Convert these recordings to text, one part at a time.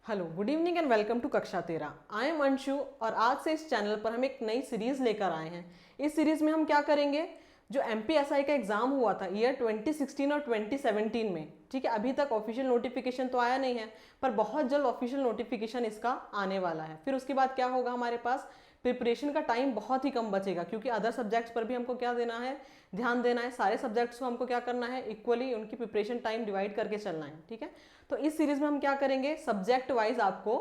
Hello, good evening and welcome to कक्षा 13। I am Anshu और आज से इस चैनल पर हम एक नई सीरीज लेकर आए हैं। इस सीरीज में हम क्या करेंगे, जो एमपीएसआई का एग्जाम हुआ था ईयर 2016 और 2017 में, ठीक है, अभी तक ऑफिशियल नोटिफिकेशन तो आया नहीं है, पर बहुत जल्द ऑफिशियल नोटिफिकेशन इसका आने वाला है। फिर उसके बाद क्या होगा, हमारे पास प्रिपरेशन का टाइम बहुत ही कम बचेगा, क्योंकि अदर सब्जेक्ट्स पर भी हमको क्या देना है, ध्यान देना है। सारे सब्जेक्ट्स को हमको क्या करना है, इक्वली उनकी प्रिपरेशन टाइम डिवाइड करके चलना है, ठीक है। तो इस सीरीज में हम क्या करेंगे, सब्जेक्ट वाइज आपको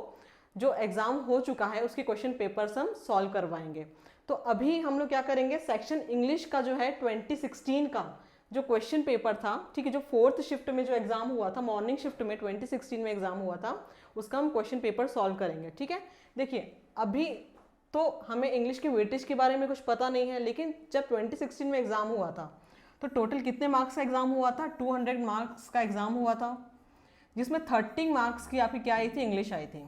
जो एग्जाम हो चुका है उसके क्वेश्चन पेपर्स हम सॉल्व करवाएंगे। तो अभी हम लोग क्या करेंगे, सेक्शन इंग्लिश का जो है 2016 का जो क्वेश्चन पेपर था, ठीक है, जो फोर्थ शिफ्ट में जो एग्जाम हुआ था, मॉर्निंग शिफ्ट में 2016 में एग्जाम हुआ था, उसका हम क्वेश्चन पेपर सॉल्व करेंगे, ठीक है। देखिए, अभी तो हमें इंग्लिश के वेटेज के बारे में कुछ पता नहीं है, लेकिन जब 2016 में एग्जाम हुआ था तो टोटल कितने मार्क्स का एग्जाम हुआ था, 200 मार्क्स का एग्जाम हुआ था, जिसमें 30 मार्क्स की आपकी क्या आई थी, इंग्लिश आई थी,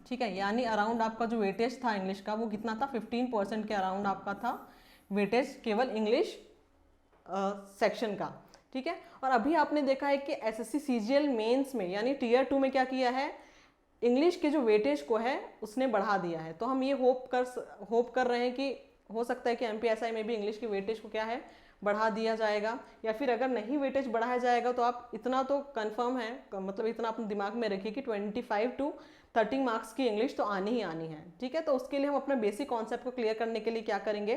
ठीक है। यानी अराउंड आपका जो वेटेज था इंग्लिश का वो कितना था, 15% के अराउंड आपका था वेटेज केवल इंग्लिश सेक्शन का, ठीक है। और अभी आपने देखा है कि एसएससी सीजीएल मेंस में यानी टीयर 2 में क्या किया है, इंग्लिश के जो वेटेज को है उसने बढ़ा दिया है। तो हम ये होप कर रहे हैं कि हो सकता है कि एमपीएसआई में भी इंग्लिश के वेटेज को क्या है, बढ़ा दिया जाएगा, या फिर अगर नहीं वेटेज बढ़ाया जाएगा तो आप इतना तो कंफर्म है, मतलब इतना अपने दिमाग में रखिए कि 25 to 30 मार्क्स की इंग्लिश तो आनी ही आनी है, ठीक है। तो उसके लिए हम अपने बेसिक कॉन्सेप्ट को क्लियर करने के लिए क्या करेंगे,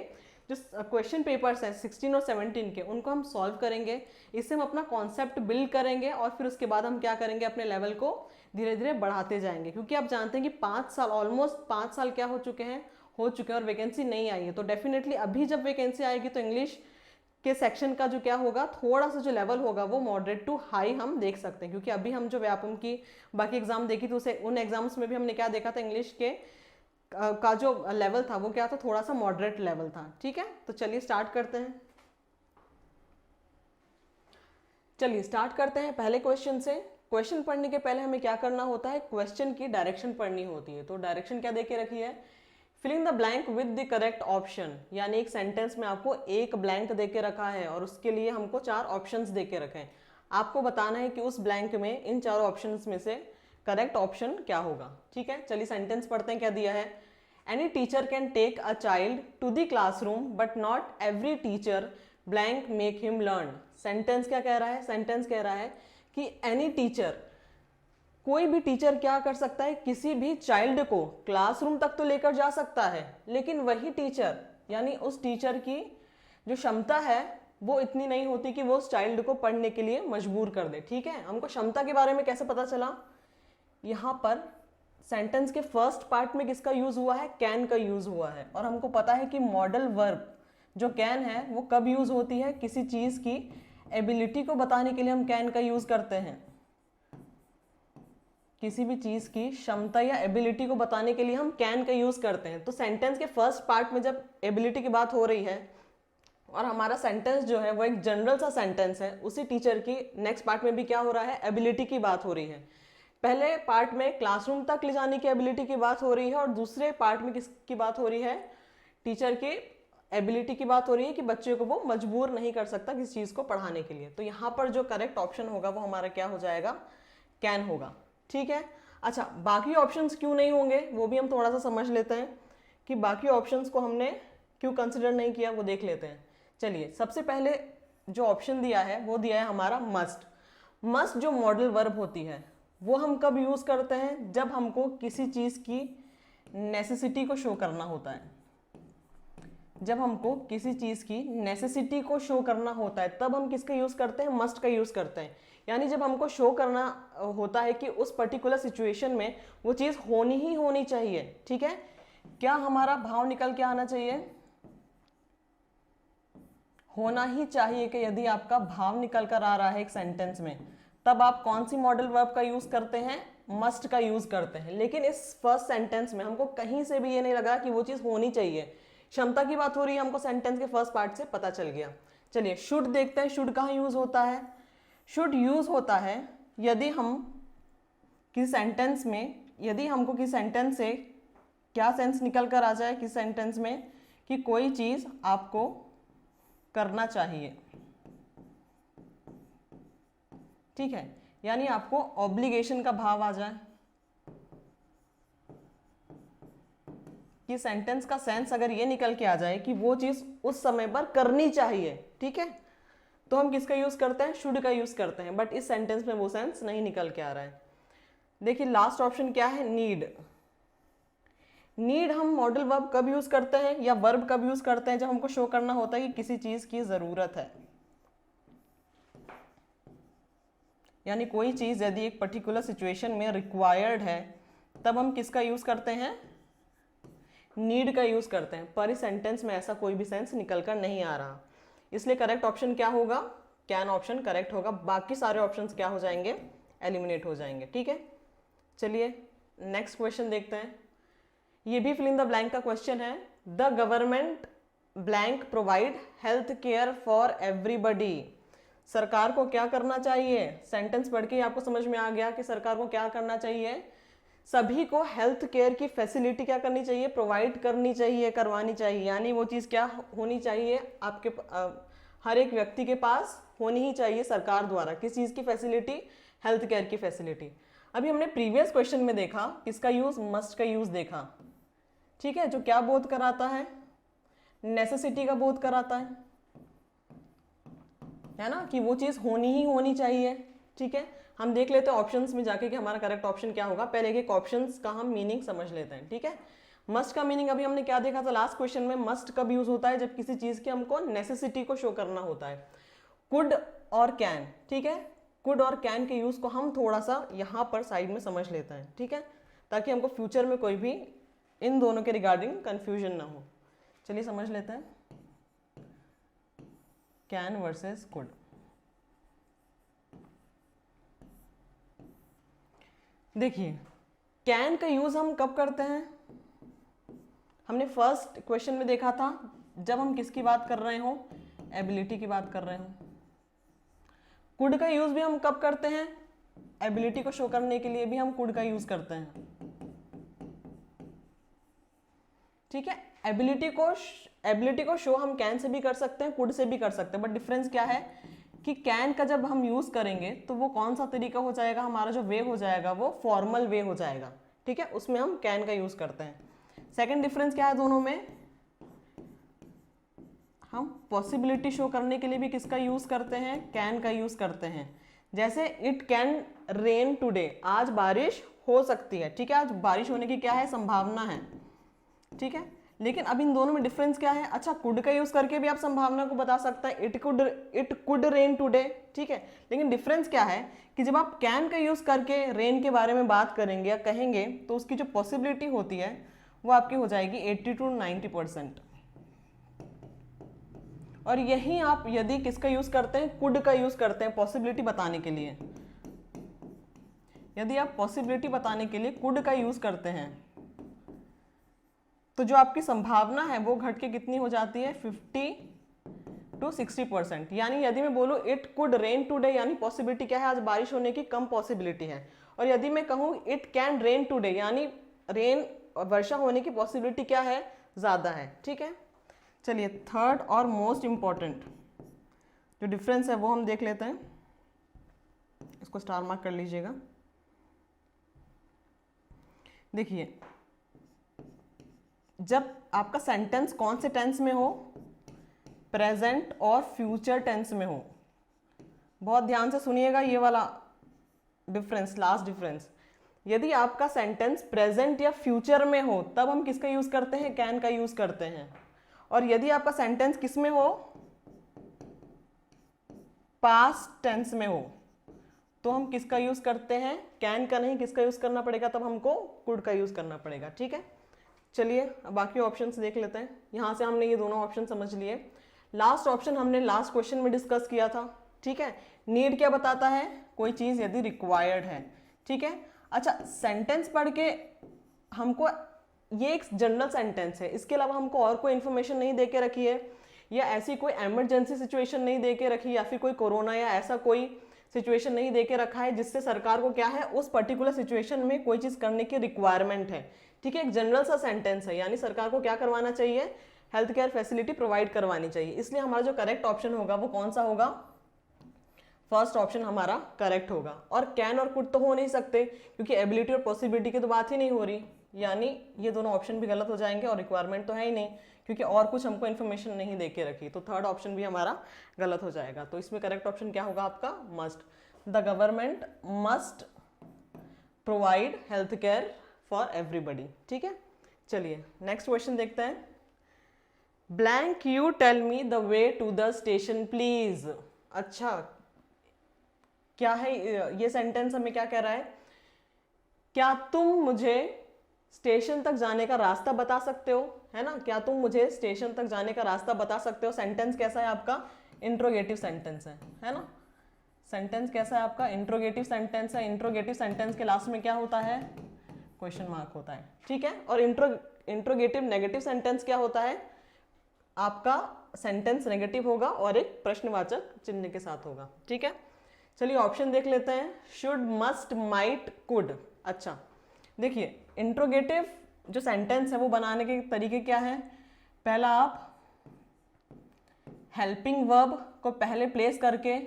जो क्वेश्चन पेपर्स हैं 16 और 17 के, उनको हम सॉल्व करेंगे। इससे हम अपना कॉन्सेप्ट बिल्ड करेंगे और फिर उसके बाद हम क्या करेंगे, अपने लेवल को धीरे धीरे बढ़ाते जाएंगे, क्योंकि आप जानते हैं कि 5 साल, ऑलमोस्ट 5 साल क्या हो चुके हैं और वैकेंसी नहीं आई है। तो डेफिनेटली अभी जब वैकेंसी आएगी तो इंग्लिश के सेक्शन का जो क्या होगा, थोड़ा सा जो लेवल होगा वो मॉडरेट टू हाई हम देख सकते हैं, क्योंकि अभी हम जो व्यापम की बाकी एग्जाम देखी थी उसे उन एग्जाम्स में भी हमने क्या देखा था, इंग्लिश के का जो लेवल था वो क्या था, थोड़ा सा मॉडरेट लेवल था, ठीक है। तो चलिए स्टार्ट करते हैं। पहले क्वेश्चन से। क्वेश्चन पढ़ने के पहले हमें क्या करना होता है, क्वेश्चन की डायरेक्शन पढ़नी होती है। तो डायरेक्शन क्या देके रखी है, filling the blank with the correct option, यानी एक सेंटेंस में आपको एक ब्लैंक देके रखा है और उसके लिए हमको 4 ऑप्शंस देके रखे हैं। आपको बताना है कि उस ब्लैंक में इन 4 ऑप्शंस में से करेक्ट ऑप्शन क्या होगा, ठीक है। चलिए सेंटेंस पढ़ते हैं, क्या दिया है। Any teacher can take a child to the classroom but not every teacher blank make him learn. Sentence क्या कह रहा है, सेंटेंस कह रहा है कि एनी टीचर, कोई भी टीचर क्या कर सकता है, किसी भी चाइल्ड को क्लासरूम तक तो लेकर जा सकता है, लेकिन वही टीचर यानी उस टीचर की जो क्षमता है वो इतनी नहीं होती कि वो उस चाइल्ड को पढ़ने के लिए मजबूर कर दे, ठीक है। हमको क्षमता के बारे में कैसे पता चला, यहाँ पर सेंटेंस के फर्स्ट पार्ट में किसका यूज हुआ है, कैन का यूज हुआ है। और हमको पता है कि मॉडल वर्ब जो कैन है वो कब यूज होती है, किसी चीज की एबिलिटी को बताने के लिए हम कैन का यूज करते हैं, किसी भी चीज की क्षमता या एबिलिटी को बताने के लिए हम कैन का यूज करते हैं। तो सेंटेंस के फर्स्ट पार्ट में जब एबिलिटी की बात हो रही है और हमारा सेंटेंस जो है वो एक जनरल सा सेंटेंस है, उसी टीचर की नेक्स्ट पार्ट में भी क्या हो रहा है, एबिलिटी की बात हो रही है। पहले पार्ट में क्लासरूम तक ले जाने की एबिलिटी की बात हो रही है और दूसरे पार्ट में किसकी बात हो रही है, टीचर की एबिलिटी की बात हो रही है कि बच्चे को वो मजबूर नहीं कर सकता किसी चीज को पढ़ाने के लिए। तो यहाँ पर जो करेक्ट ऑप्शन होगा वो हमारा क्या हो जाएगा, कैन होगा, ठीक है। अच्छा, बाकी ऑप्शंस क्यों नहीं होंगे वो भी हम थोड़ा सा समझ लेते हैं कि बाकी ऑप्शंस को हमने क्यों कंसिडर नहीं किया, वो देख लेते हैं। चलिए, सबसे पहले जो ऑप्शन दिया है वो दिया है हमारा मस्ट। मस्ट जो मॉडल वर्ब होती है वो हम कब यूज करते हैं, जब हमको किसी चीज की नेसेसिटी को शो करना होता है। जब हमको किसी चीज की नेसेसिटी को शो करना होता है तब हम किसका यूज करते हैं, मस्ट का यूज करते हैं। यानी जब हमको शो करना होता है कि उस पर्टिकुलर सिचुएशन में वो चीज होनी ही होनी चाहिए, ठीक है। क्या हमारा भाव निकल के आना चाहिए, होना ही चाहिए कि यदि आपका भाव निकल कर आ रहा है एक सेंटेंस में, तब आप कौन सी मॉडल वर्ब का यूज करते हैं, मस्ट का यूज करते हैं। लेकिन इस फर्स्ट सेंटेंस में हमको कहीं से भी ये नहीं लगा कि वो चीज होनी चाहिए, क्षमता की बात हो रही है, हमको सेंटेंस के फर्स्ट पार्ट से पता चल गया। चलिए शुड देखते हैं, शुड कहाँ यूज होता है। शुड यूज होता है यदि हम किसी सेंटेंस में, यदि हमको किसी सेंटेंस से क्या सेंस निकल कर आ जाए किसी सेंटेंस में कि कोई चीज आपको करना चाहिए, ठीक है, यानी आपको ऑब्लिगेशन का भाव आ जाए, कि सेंटेंस का सेंस अगर ये निकल के आ जाए कि वो चीज़ उस समय पर करनी चाहिए, ठीक है, तो हम किसका यूज़ करते हैं, शुड का यूज़ करते हैं, बट इस सेंटेंस में वो सेंस नहीं निकल के आ रहा है। देखिए लास्ट ऑप्शन क्या है, नीड। नीड हम मॉडल वर्ब कब यूज़ करते हैं या वर्ब कब यूज़ करते हैं, जब हमको शो करना होता है कि किसी चीज़ की ज़रूरत है, यानी कोई चीज़ यदि एक पर्टिकुलर सिचुएशन में रिक्वायर्ड है तब हम किसका यूज़ करते हैं, नीड का यूज़ करते हैं। पर इस सेंटेंस में ऐसा कोई भी सेंस निकल कर नहीं आ रहा, इसलिए करेक्ट ऑप्शन क्या होगा, कैन ऑप्शन करेक्ट होगा। बाकी सारे ऑप्शंस क्या हो जाएंगे, एलिमिनेट हो जाएंगे, ठीक है। चलिए नेक्स्ट क्वेश्चन देखते हैं। ये भी फिल इन द ब्लैंक का क्वेश्चन है। The government blank provide health care for everybody. सरकार को क्या करना चाहिए, सेंटेंस पढ़ के आपको समझ में आ गया कि सरकार को क्या करना चाहिए, सभी को हेल्थ केयर की फैसिलिटी क्या करनी चाहिए, प्रोवाइड करनी चाहिए, करवानी चाहिए। यानी वो चीज़ क्या होनी चाहिए, आपके हर एक व्यक्ति के पास होनी ही चाहिए सरकार द्वारा। किस चीज़ की फैसिलिटी, हेल्थ केयर की फैसिलिटी। अभी हमने प्रीवियस क्वेश्चन में देखा किसका यूज़, मस्ट का यूज़ देखा, ठीक है, जो क्या बोध कराता है, नेसेसिटी का बोध कराता है ना, कि वो चीज़ होनी ही होनी चाहिए, ठीक है। हम देख लेते हैं ऑप्शंस में जाके कि हमारा करेक्ट ऑप्शन क्या होगा। पहले एक ऑप्शंस का हम मीनिंग समझ लेते हैं, ठीक है। मस्ट का मीनिंग अभी हमने क्या देखा था लास्ट क्वेश्चन में, मस्ट कब यूज होता है, जब किसी चीज़ की हमको नेसेसिटी को शो करना होता है। कुड और कैन, ठीक है, कुड और कैन के यूज़ को हम थोड़ा सा यहाँ पर साइड में समझ लेते हैं, ठीक है, ताकि हमको फ्यूचर में कोई भी इन दोनों के रिगार्डिंग कन्फ्यूजन ना हो। चलिए समझ लेते हैं कैन वर्सेस कुड। देखिए कैन का यूज हम कब करते हैं, हमने फर्स्ट क्वेश्चन में देखा था जब हम किसकी बात कर रहे हो, एबिलिटी की बात कर रहे हो। कुड का यूज भी हम कब करते हैं, एबिलिटी को शो करने के लिए भी हम कुड का यूज करते हैं, ठीक है। एबिलिटी को शो हम कैन से भी कर सकते हैं, कुड से भी कर सकते हैं, बट डिफरेंस क्या है कि कैन का जब हम यूज करेंगे तो वो कौन सा तरीका हो जाएगा, हमारा जो वे हो जाएगा वो फॉर्मल वे हो जाएगा, ठीक है, उसमें हम कैन का यूज करते हैं। सेकंड डिफरेंस क्या है दोनों में, हम पॉसिबिलिटी शो करने के लिए भी किसका यूज करते हैं, कैन का यूज करते हैं। जैसे इट कैन रेन टुडे, आज बारिश हो सकती है, ठीक है, आज बारिश होने की क्या है, संभावना है, ठीक है। लेकिन अब इन दोनों में डिफरेंस क्या है, अच्छा कुड का यूज करके भी आप संभावना को बता सकते हैं, इट कुड रेन टुडे, ठीक है। लेकिन डिफरेंस क्या है कि जब आप कैन का यूज करके रेन के बारे में बात करेंगे या कहेंगे तो उसकी जो पॉसिबिलिटी होती है वो आपकी हो जाएगी 80 to 90%। और यही आप यदि किसका यूज करते हैं, कुड का यूज करते हैं पॉसिबिलिटी बताने के लिए, यदि आप पॉसिबिलिटी बताने के लिए कुड का यूज करते हैं तो जो आपकी संभावना है वो घट के कितनी हो जाती है, 50 to 60%। यानी यदि मैं बोलूँ इट कुड रेन टुडे, यानी पॉसिबिलिटी क्या है, आज बारिश होने की कम पॉसिबिलिटी है। और यदि मैं कहूँ इट कैन रेन टुडे, यानी रेन वर्षा होने की पॉसिबिलिटी क्या है, ज़्यादा है, ठीक है। चलिए थर्ड और मोस्ट इम्पॉर्टेंट जो डिफरेंस है वो हम देख लेते हैं, इसको स्टार मार्क कर लीजिएगा। देखिए जब आपका सेंटेंस कौन से टेंस में हो, प्रेजेंट और फ्यूचर टेंस में हो, बहुत ध्यान से सुनिएगा ये वाला डिफरेंस, लास्ट डिफरेंस। यदि आपका सेंटेंस प्रेजेंट या फ्यूचर में हो तब हम किसका यूज करते हैं, कैन का यूज करते हैं। और यदि आपका सेंटेंस किस में हो, पास्ट टेंस में हो, तो हम किसका यूज करते हैं, कैन का नहीं, किसका यूज करना पड़ेगा, तब हमको कुड का यूज करना पड़ेगा, ठीक है। चलिए अब बाकी ऑप्शंस देख लेते हैं। यहाँ से हमने ये दोनों ऑप्शन समझ लिए। लास्ट ऑप्शन हमने लास्ट क्वेश्चन में डिस्कस किया था, ठीक है। नीड क्या बताता है, कोई चीज़ यदि रिक्वायर्ड है, ठीक है। अच्छा सेंटेंस पढ़ के हमको, ये एक जनरल सेंटेंस है, इसके अलावा हमको और कोई इन्फॉर्मेशन नहीं दे के रखी है, या ऐसी कोई एमरजेंसी सिचुएशन नहीं दे के रखी, या फिर कोई कोरोना या ऐसा कोई सिचुएशन नहीं दे के रखा है जिससे सरकार को क्या है उस पर्टिकुलर सिचुएशन में कोई चीज़ करने की रिक्वायरमेंट है, ठीक है। एक जनरल सा सेंटेंस है, यानी सरकार को क्या करवाना चाहिए, हेल्थ केयर फैसिलिटी प्रोवाइड करवानी चाहिए। इसलिए हमारा जो करेक्ट ऑप्शन होगा वो कौन सा होगा, फर्स्ट ऑप्शन हमारा करेक्ट होगा। और कैन और कुड तो हो नहीं सकते क्योंकि एबिलिटी और पॉसिबिलिटी की तो बात ही नहीं हो रही, यानी ये दोनों ऑप्शन भी गलत हो जाएंगे और रिक्वायरमेंट तो है ही नहीं, क्योंकि और कुछ हमको इन्फॉर्मेशन नहीं दे के रखी, तो थर्ड ऑप्शन भी हमारा गलत हो जाएगा। तो इसमें करेक्ट ऑप्शन क्या होगा आपका? Must. The government must provide health care for everybody. ठीक है, चलिए नेक्स्ट क्वेश्चन देखते हैं। Blank you tell me the way to the station please. अच्छा, क्या है ये सेंटेंस? हमें क्या कह रहा है? क्या तुम मुझे स्टेशन तक जाने का रास्ता बता सकते हो, है ना? क्या तुम मुझे स्टेशन तक जाने का रास्ता बता सकते हो? सेंटेंस कैसा है आपका? इंट्रोगेटिव सेंटेंस है ना? सेंटेंस कैसा है आपका? इंट्रोगेटिव सेंटेंस है। इंट्रोगेटिव सेंटेंस के लास्ट में क्या होता है? क्वेश्चन मार्क होता है। ठीक है, और इंट्रोगेटिव नेगेटिव सेंटेंस क्या होता है? आपका सेंटेंस नेगेटिव होगा और एक प्रश्नवाचक चिन्ह के साथ होगा। ठीक है, चलिए ऑप्शन देख लेते हैं। Should, must, might, could. अच्छा, देखिए इंट्रोगेटिव जो सेंटेंस है वो बनाने के तरीके क्या है? पहला, आप हेल्पिंग वर्ब को पहले प्लेस करके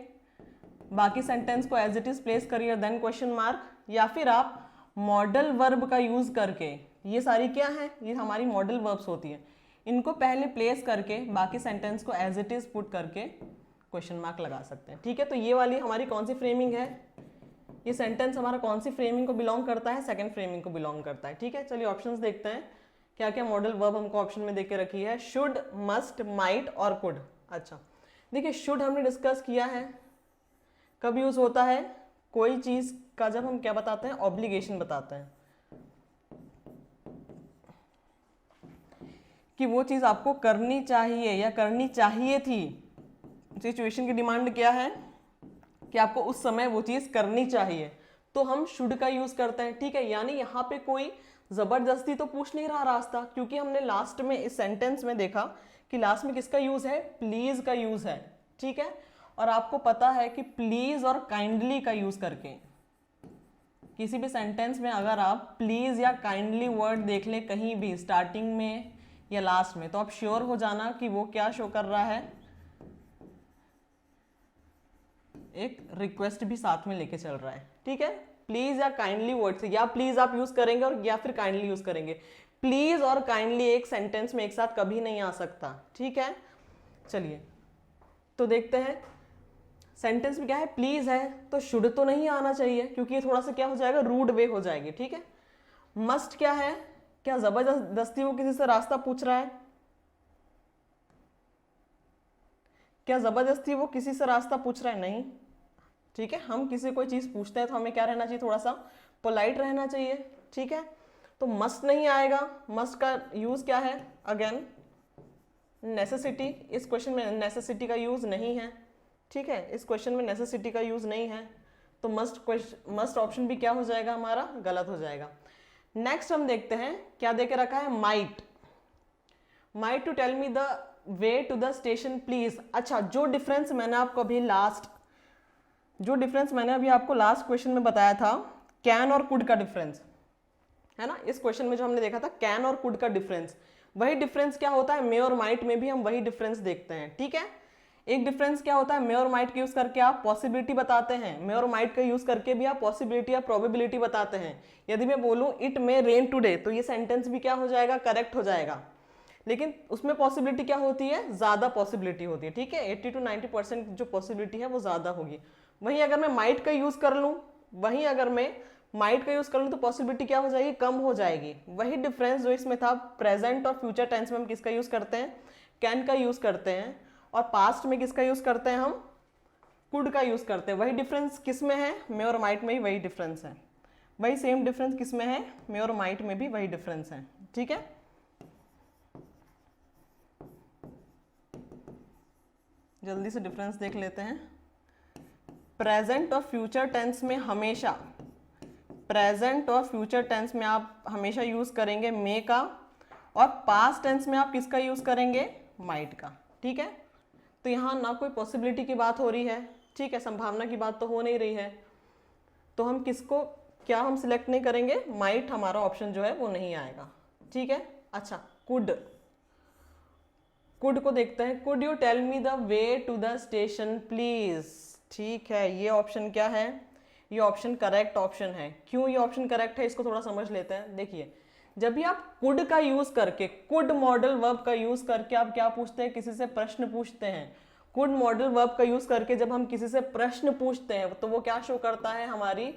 बाकी सेंटेंस को एज इट इज प्लेस करिए, देन क्वेश्चन मार्क, या फिर आप मॉडल वर्ब का यूज करके, ये सारी क्या है? ये हमारी मॉडल वर्ब्स होती है, इनको पहले प्लेस करके बाकी सेंटेंस को एज इट इज पुट करके क्वेश्चन मार्क लगा सकते हैं। ठीक है, तो ये वाली हमारी कौन सी फ्रेमिंग है? ये सेंटेंस हमारा कौन सी फ्रेमिंग को बिलोंग करता है? सेकंड फ्रेमिंग को बिलोंग करता है। ठीक है, चलिए ऑप्शंस देखते हैं क्या क्या मॉडल वर्ब हमको ऑप्शन में देके रखी है। शुड, मस्ट, माइट और कुड। अच्छा, देखिए शुड हमने डिस्कस किया है, कब यूज होता है? कोई चीज का जब हम क्या बताते हैं? ऑब्लिगेशन बताते हैं कि वो चीज आपको करनी चाहिए या करनी चाहिए थी। सिचुएशन की डिमांड क्या है कि आपको उस समय वो चीज करनी चाहिए, तो हम शुड का यूज करते हैं। ठीक है, यानी यहाँ पे कोई जबरदस्ती तो पूछ नहीं रहा रास्ता, क्योंकि हमने लास्ट में इस सेंटेंस में देखा कि लास्ट में किसका यूज है? प्लीज का यूज है। ठीक है, और आपको पता है कि प्लीज और काइंडली का यूज करके किसी भी सेंटेंस में अगर आप प्लीज या काइंडली वर्ड देख ले कहीं भी स्टार्टिंग में या लास्ट में, तो आप श्योर हो जाना कि वो क्या शो कर रहा है? एक रिक्वेस्ट भी साथ में लेके चल रहा है। ठीक है, प्लीज या काइंडली वर्ड से, या प्लीज आप यूज करेंगे और या फिर काइंडली यूज करेंगे। प्लीज और काइंडली एक सेंटेंस में एक साथ कभी नहीं आ सकता। ठीक है, चलिए तो देखते हैं सेंटेंस में क्या है? प्लीज है तो शुड तो नहीं आना चाहिए, क्योंकि ये थोड़ा सा क्या हो जाएगा? रूड वे हो जाएगी। ठीक है, मस्ट क्या है? क्या जबरदस्ती वो किसी से रास्ता पूछ रहा है? क्या जबरदस्ती वो किसी से रास्ता पूछ रहा है? नहीं। ठीक है, हम किसी कोई चीज पूछते हैं तो हमें क्या रहना चाहिए? थोड़ा सा पोलाइट रहना चाहिए। ठीक है, तो मस्ट नहीं आएगा। मस्ट का यूज क्या है? Again necessity. इस क्वेश्चन में नेसेसिटी का यूज नहीं है। ठीक है, इस क्वेश्चन में नेसेसिटी का यूज नहीं है, तो मस्ट ऑप्शन भी क्या हो जाएगा? हमारा गलत हो जाएगा। नेक्स्ट हम देखते हैं क्या देके रखा है? Might. Might to tell me the way to the station please. अच्छा, जो डिफरेंस मैंने आपको अभी लास्ट क्वेश्चन में बताया था, कैन और कुड का डिफरेंस है ना, इस क्वेश्चन में जो हमने देखा था कैन और कुड का डिफरेंस, वही डिफरेंस क्या होता है? मे और माइट में भी हम वही डिफरेंस देखते हैं। ठीक है, एक डिफरेंस क्या होता है? मे और माइट का यूज करके आप पॉसिबिलिटी बताते हैं, मे और माइट का यूज करके भी आप पॉसिबिलिटी या प्रोबेबिलिटी बताते हैं। यदि मैं बोलूं इट मे रेन टुडे, तो ये सेंटेंस भी क्या हो जाएगा? करेक्ट हो जाएगा, लेकिन उसमें पॉसिबिलिटी क्या होती है? ज्यादा पॉसिबिलिटी होती है। ठीक है, 80 to 90% जो पॉसिबिलिटी है वो ज्यादा होगी। वहीं अगर मैं माइट का यूज कर लूं तो पॉसिबिलिटी क्या हो जाएगी? कम हो जाएगी। वही डिफरेंस जो इसमें था, प्रेजेंट और फ्यूचर टेंस में हम किसका यूज करते हैं? कैन का यूज करते हैं, और पास्ट में किसका यूज करते हैं? हम कुड का यूज करते हैं। वही डिफरेंस किस में है? मे और माइट में ही वही डिफरेंस है। वही सेम डिफरेंस किस में है? मे और माइट में भी वही डिफरेंस है। ठीक है, जल्दी से डिफरेंस देख लेते हैं। प्रेजेंट और फ्यूचर टेंस में आप हमेशा यूज करेंगे मे का, और पास्ट टेंस में आप किसका यूज करेंगे? माइट का। ठीक है, तो यहाँ ना कोई पॉसिबिलिटी की बात हो रही है, ठीक है, संभावना की बात तो हो नहीं रही है, तो हम किसको क्या हम सिलेक्ट नहीं करेंगे? माइट हमारा ऑप्शन जो है वो नहीं आएगा। ठीक है, अच्छा कुड को देखते हैं। Could you tell me the way to the station please. ठीक है, ये ऑप्शन क्या है? ये ऑप्शन करेक्ट ऑप्शन है। क्यों ये ऑप्शन करेक्ट है इसको थोड़ा समझ लेते हैं। देखिए, जब भी आप कुड का यूज करके, कुड मॉडल वर्ब का यूज करके आप क्या पूछते हैं, किसी से प्रश्न पूछते हैं। कुड मॉडल वर्ब का यूज करके जब हम किसी से प्रश्न पूछते हैं तो वो क्या शो करता है, हमारी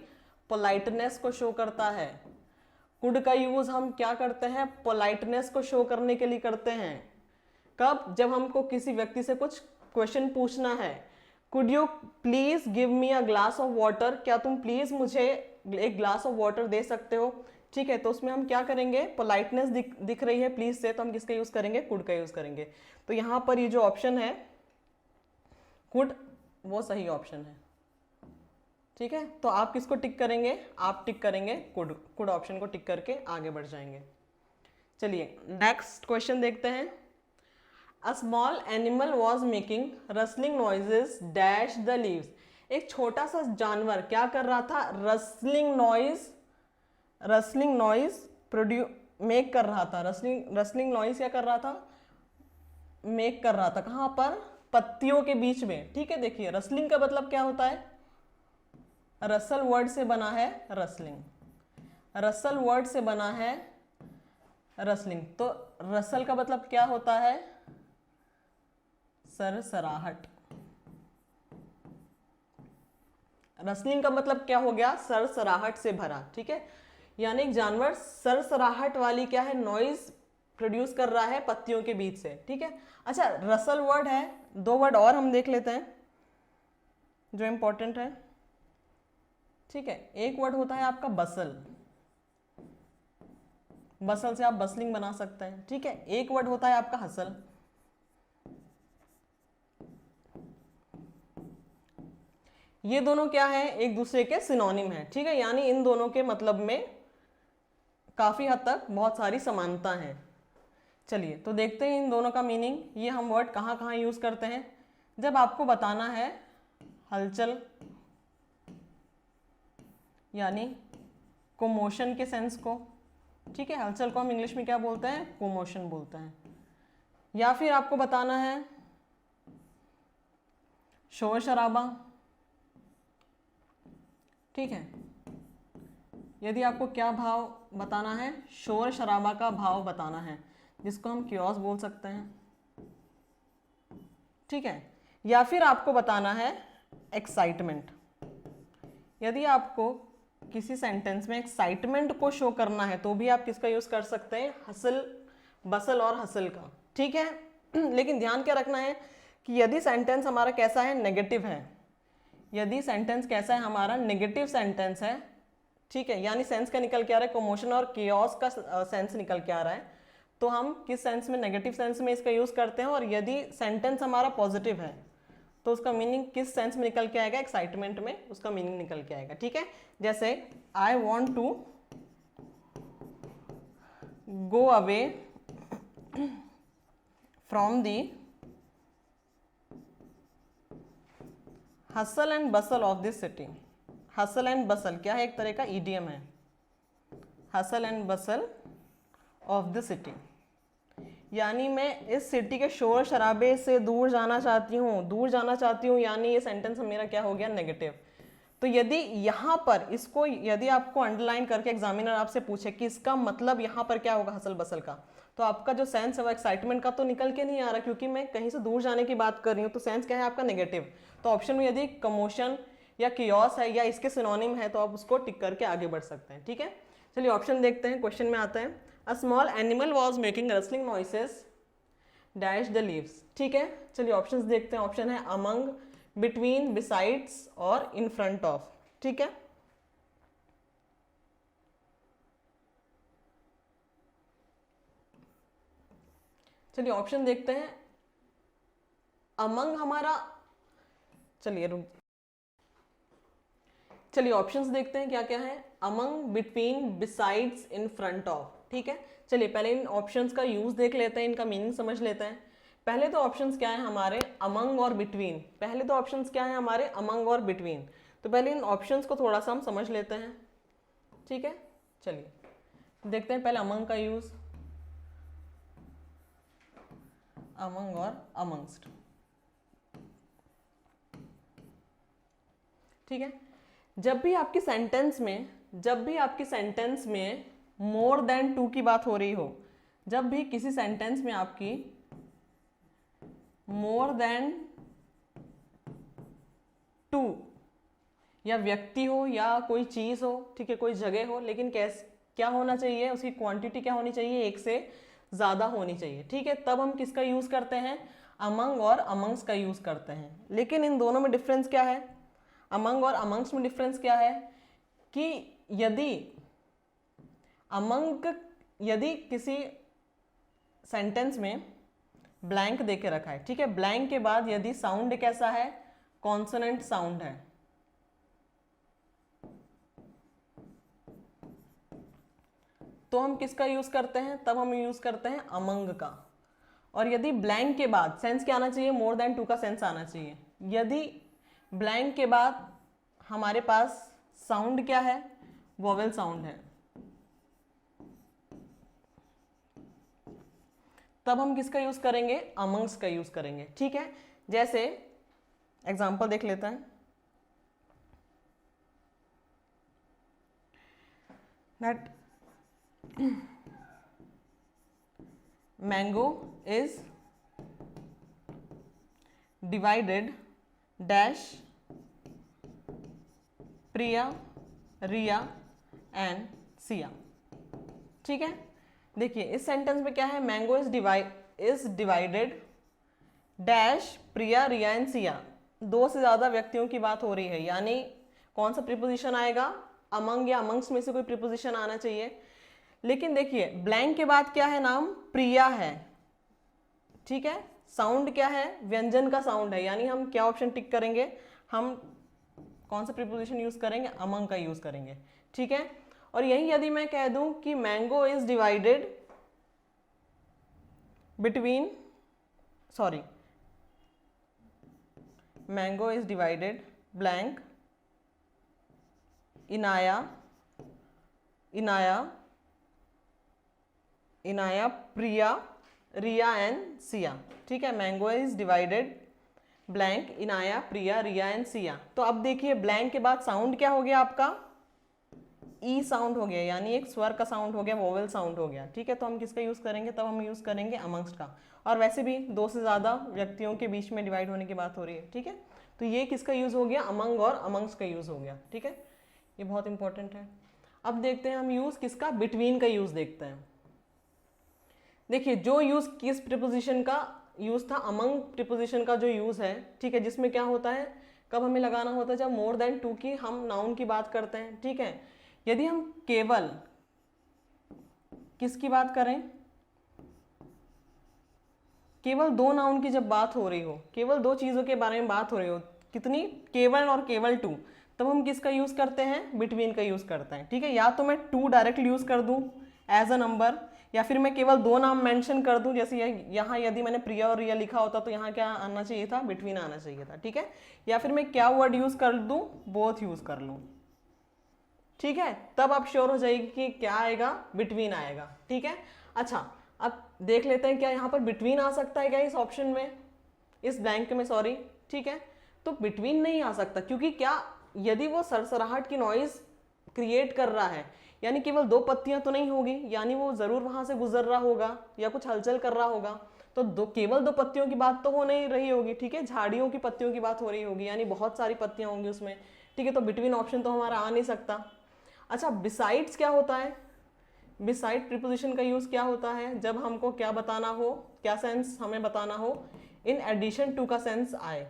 पोलाइटनेस को शो करता है। कुड का यूज हम क्या करते हैं, पोलाइटनेस को शो करने के लिए करते हैं। कब, जब हमको किसी व्यक्ति से कुछ क्वेश्चन पूछना है। Could you please give me a glass of water, क्या तुम प्लीज मुझे एक ग्लास ऑफ वाटर दे सकते हो। ठीक है, तो उसमें हम क्या करेंगे, पोलाइटनेस दिख रही है प्लीज से, तो हम किसका यूज करेंगे, कुड का यूज करेंगे। तो यहां पर ये जो ऑप्शन है कुड, वो सही ऑप्शन है। ठीक है, तो आप किसको टिक करेंगे, आप टिक करेंगे कुड, कुड ऑप्शन को टिक करके आगे बढ़ जाएंगे। चलिए नेक्स्ट क्वेश्चन देखते हैं। A small animal was making rustling noises dash the leaves. एक छोटा सा जानवर क्या कर रहा था, रसलिंग नॉइज मेक कर रहा था। रसलिंग नॉइज क्या कर रहा था, मेक कर रहा था। कहां पर, पत्तियों के बीच में। ठीक है, देखिए रसलिंग का मतलब क्या होता है, रसल वर्ड से बना है रसलिंग, रसल वर्ड से बना है रसलिंग। तो रसल का मतलब क्या होता है, सरसराहट। रसलिंग का मतलब क्या हो गया, सरसराहट से भरा। ठीक है, यानी एक जानवर सरसराहट वाली क्या है, नॉइज प्रोड्यूस कर रहा है पत्तियों के बीच से। ठीक है, अच्छा रसल वर्ड है, दो वर्ड और हम देख लेते हैं जो इंपॉर्टेंट है। ठीक है, एक वर्ड होता है आपका बसल, बसल से आप बसलिंग बना सकते हैं। ठीक है, एक वर्ड होता है आपका हसल। ये दोनों क्या है, एक दूसरे के सिनोनिम है। ठीक है, यानी इन दोनों के मतलब में काफी हद तक बहुत सारी समानता है। चलिए तो देखते हैं इन दोनों का मीनिंग। ये हम वर्ड कहाँ कहाँ यूज करते हैं, जब आपको बताना है हलचल यानी कोमोशन के सेंस को। ठीक है, हलचल को हम इंग्लिश में क्या बोलते हैं, कोमोशन बोलते हैं। या फिर आपको बताना है शोर शराबा। ठीक है, यदि आपको क्या भाव बताना है, शोर शराबा का भाव बताना है, जिसको हम क्योस बोल सकते हैं। ठीक है, या फिर आपको बताना है एक्साइटमेंट। यदि आपको किसी सेंटेंस में एक्साइटमेंट को शो करना है तो भी आप किसका यूज कर सकते हैं, हसल, बसल और हसल का। ठीक है, लेकिन ध्यान क्या रखना है कि यदि सेंटेंस हमारा कैसा है, नेगेटिव है। यदि सेंटेंस कैसा है हमारा, नेगेटिव सेंटेंस है। ठीक है, यानी सेंस का निकल के आ रहा है, कोमोशन और कियोस का सेंस निकल के आ रहा है, तो हम किस सेंस में, नेगेटिव सेंस में इसका यूज करते हैं। और यदि सेंटेंस हमारा पॉजिटिव है तो उसका मीनिंग किस सेंस में निकल के आएगा, एक्साइटमेंट में उसका मीनिंग निकल के आएगा। ठीक है, जैसे I want to go away from the hustle and bustle of this city. Hustle and bustle क्या है, एक तरह का ईडियम है, hustle and bustle of the city. यानी मैं इस सिटी के शोर शराबे से दूर जाना चाहती हूँ, दूर जाना चाहती हूँ, यानी ये सेंटेंस मेरा क्या हो गया, नेगेटिव। तो यदि यहाँ पर इसको, यदि आपको अंडरलाइन करके एग्जामिनर आपसे पूछे कि इसका मतलब यहाँ पर क्या होगा हसल बसल का, तो आपका जो सेंस है वो एक्साइटमेंट का तो निकल के नहीं आ रहा, क्योंकि मैं कहीं से दूर जाने की बात कर रही हूँ, तो सेंस क्या है आपका, नेगेटिव। तो ऑप्शन में यदि कमोशन या कियोस है या इसके सिनोनिम है तो आप उसको टिक करके आगे बढ़ सकते हैं। ठीक है, चलिए ऑप्शन देखते हैं। क्वेश्चन में आता है a small animal was making rustling noises dash the leaves. ठीक है, चलिए ऑप्शंस देखते हैं। ऑप्शन है अमंग, बिटवीन, बिसाइड्स और इन फ्रंट ऑफ। ठीक है, चलिए ऑप्शन देखते हैं। अमंग हमारा, चलिए ऑप्शंस देखते हैं क्या क्या है। Among, between, besides, in front of. ठीक है, चलिए पहले इन ऑप्शंस का यूज देख लेते हैं, इनका मीनिंग समझ लेते हैं। पहले तो ऑप्शंस क्या है हमारे, अमंग और बिटवीन। पहले तो ऑप्शंस क्या है हमारे, अमंग और बिटवीन। तो पहले इन ऑप्शंस को थोड़ा सा हम समझ लेते हैं। ठीक है, चलिए देखते हैं पहले अमंग का यूज, अमंग और अमंगस्ट। ठीक है, जब भी आपकी सेंटेंस में मोर देन 2 की बात हो रही हो, जब भी किसी सेंटेंस में आपकी मोर देन 2 या व्यक्ति हो या कोई चीज हो, ठीक है, कोई जगह हो, लेकिन क्या होना चाहिए, उसकी क्वांटिटी क्या होनी चाहिए, एक से ज्यादा होनी चाहिए, ठीक है, तब हम किसका यूज करते हैं, अमंग और अमंग्स का यूज करते हैं। लेकिन इन दोनों में डिफरेंस क्या है, अमंग और अमंग्स में डिफरेंस क्या है कि यदि किसी सेंटेंस में ब्लैंक देके रखा है, ठीक है, ब्लैंक के बाद यदि साउंड कैसा है, कॉन्सोनेंट साउंड है, तो हम किसका यूज करते हैं, तब हम यूज करते हैं अमंग का। और यदि ब्लैंक के बाद सेंस क्या आना चाहिए, मोर देन 2 का सेंस आना चाहिए। यदि ब्लैंक के बाद हमारे पास साउंड क्या है, वोवेल साउंड है, तब हम किसका यूज करेंगे, अमंग्स का यूज करेंगे, ठीक है। जैसे एग्जांपल देख लेते हैं, that mango is divided dash Priya, Riya and Siya, ठीक है। देखिए इस सेंटेंस में क्या है, mango is divided dash Priya, Riya and Siya, 2 से ज्यादा व्यक्तियों की बात हो रही है, यानी कौन सा प्रीपोजिशन आएगा, अमंग या अमंग्स में से कोई प्रीपोजिशन आना चाहिए। लेकिन देखिए ब्लैंक के बाद क्या है, नाम प्रिया है, ठीक है, साउंड क्या है, व्यंजन का साउंड है, यानी हम क्या ऑप्शन टिक करेंगे, हम कौन सा प्रीपोजिशन यूज करेंगे, अमंग का यूज करेंगे, ठीक है। और यही यदि मैं कह दूं कि mango is divided between, sorry, mango is divided blank Inaya Priya, Riya and Siya, ठीक है, mango is divided blank Inaya Priya, Riya and Siya. तो अब देखिए ब्लैंक के बाद साउंड क्या हो गया आपका, ई साउंड हो गया, यानी एक स्वर का साउंड हो गया, वोवेल साउंड हो गया, ठीक है। तो हम किसका यूज करेंगे, तब हम यूज करेंगे अमंग्स का। और वैसे भी 2 से ज्यादा व्यक्तियों के बीच में डिवाइड होने की बात हो रही है, ठीक है, तो ये किसका यूज हो गया, अमंग और अमंग्स का यूज हो गया, ठीक है, ये बहुत इंपॉर्टेंट है। अब देखते हैं हम यूज किसका, बिटवीन का यूज देखते हैं। देखिए जो यूज किस प्रीपोजिशन का यूज था, अमंग प्रीपोजिशन का जो यूज है, ठीक है, जिसमें क्या होता है, कब हमें लगाना होता है, जब मोर देन 2 की हम नाउन की बात करते हैं, ठीक है। यदि हम केवल किसकी बात करें, केवल 2 नाउन की जब बात हो रही हो, केवल 2 चीजों के बारे में बात हो रही हो, कितनी, केवल और केवल 2, तब हम किसका यूज करते हैं, बिटवीन का यूज करते हैं, ठीक है। या तो मैं 2 डायरेक्टली यूज कर दूं एज अ नंबर, या फिर मैं केवल 2 नाम मेंशन कर दूं, जैसे यहाँ यदि मैंने प्रिया और रिया लिखा होता तो यहाँ क्या आना चाहिए था, बिटवीन आना चाहिए था, ठीक है। या फिर मैं क्या वर्ड यूज कर दूं, बोथ यूज कर लूं, ठीक है, तब आप श्योर हो जाएगी कि क्या आएगा, बिटवीन आएगा, ठीक है। अच्छा अब देख लेते हैं क्या यहाँ पर बिटवीन आ सकता है क्या इस ऑप्शन में, इस ब्लैंक में, सॉरी, ठीक है। तो बिटवीन नहीं आ सकता, क्योंकि क्या, यदि वो सरसराहट की नॉइज क्रिएट कर रहा है, यानी केवल 2 पत्तियां तो नहीं होगी, यानी वो जरूर वहां से गुजर रहा होगा या कुछ हलचल कर रहा होगा, तो केवल 2 पत्तियों की बात तो हो नहीं रही होगी, ठीक है, झाड़ियों की पत्तियों की बात हो रही होगी, यानी बहुत सारी पत्तियां होंगी उसमें, ठीक है। तो बिटवीन ऑप्शन तो हमारा आ नहीं सकता। अच्छा बिसाइड्स क्या होता है, बिसाइड प्रीपोजिशन का यूज क्या होता है, जब हमको क्या बताना हो, क्या सेंस हमें बताना हो, इन एडिशन टू का सेंस आए,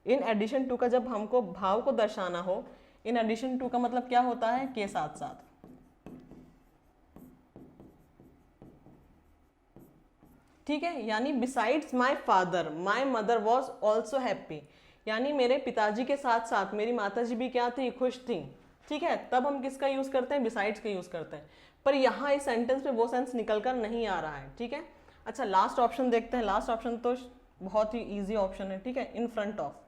इन एडिशन टू का जब हमको भाव को दर्शाना हो, इन एडिशन टू का मतलब क्या होता है, के साथ साथ, ठीक है। यानी besides my father my mother was also happy, यानी मेरे पिताजी के साथ साथ मेरी माताजी भी क्या थी, खुश थी, ठीक है। तब हम किसका यूज करते हैं, बिसाइड्स का यूज करते हैं। पर यहाँ इस सेंटेंस में वो सेंस निकल कर नहीं आ रहा है, ठीक है। अच्छा लास्ट ऑप्शन देखते हैं, लास्ट ऑप्शन तो बहुत ही इजी ऑप्शन है, ठीक है, in front of.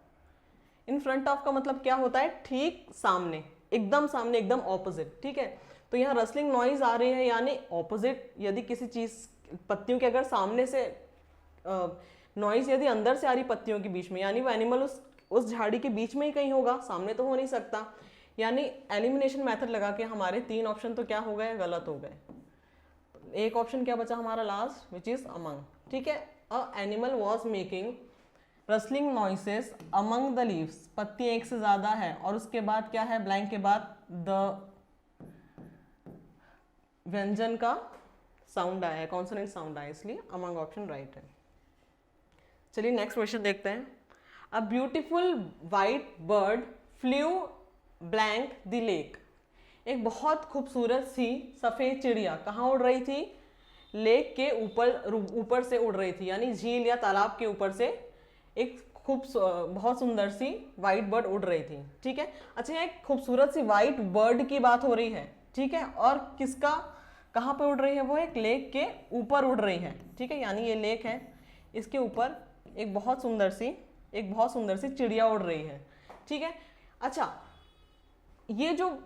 In front of का मतलब क्या होता है, ठीक सामने, एकदम ऑपोजिट, ठीक है। तो यहाँ रसलिंग नॉइज आ रही है, यानी ऑपोजिट, यदि किसी चीज पत्तियों के अगर सामने से नॉइज यदि अंदर से आ रही पत्तियों के बीच में, यानी वो एनिमल उस झाड़ी के बीच में ही कहीं होगा, सामने तो हो नहीं सकता। यानी एलिमिनेशन मेथड लगा के हमारे 3 ऑप्शन तो क्या हो गए, गलत हो गए। एक ऑप्शन क्या बचा हमारा लास्ट, विच इज अमंग। ठीक है, अ animal was making rustling noises among the leaves, पत्ती एक से ज्यादा है और उसके बाद क्या है, ब्लैंक के बाद द व्यंजन का साउंड आया है, कॉन्सोनेंट साउंड आया, इसलिए अमंग ऑप्शन राइट है। चलिए नेक्स्ट क्वेश्चन देखते हैं। A beautiful white bird flu blank the lake, एक बहुत खूबसूरत सी सफेद चिड़िया कहाँ उड़ रही थी, लेक के ऊपर से उड़ रही थी, यानी झील या तालाब के ऊपर से एक बहुत सुंदर सी वाइट बर्ड उड़ रही थी। ठीक है, अच्छा एक खूबसूरत सी वाइट बर्ड की बात हो रही है। ठीक है, और किसका, कहाँ पे उड़ रही है, वो एक लेक के ऊपर उड़ रही है। ठीक है, यानी ये लेक है, इसके ऊपर एक बहुत सुंदर सी चिड़िया उड़ रही है। ठीक है, अच्छा ये जो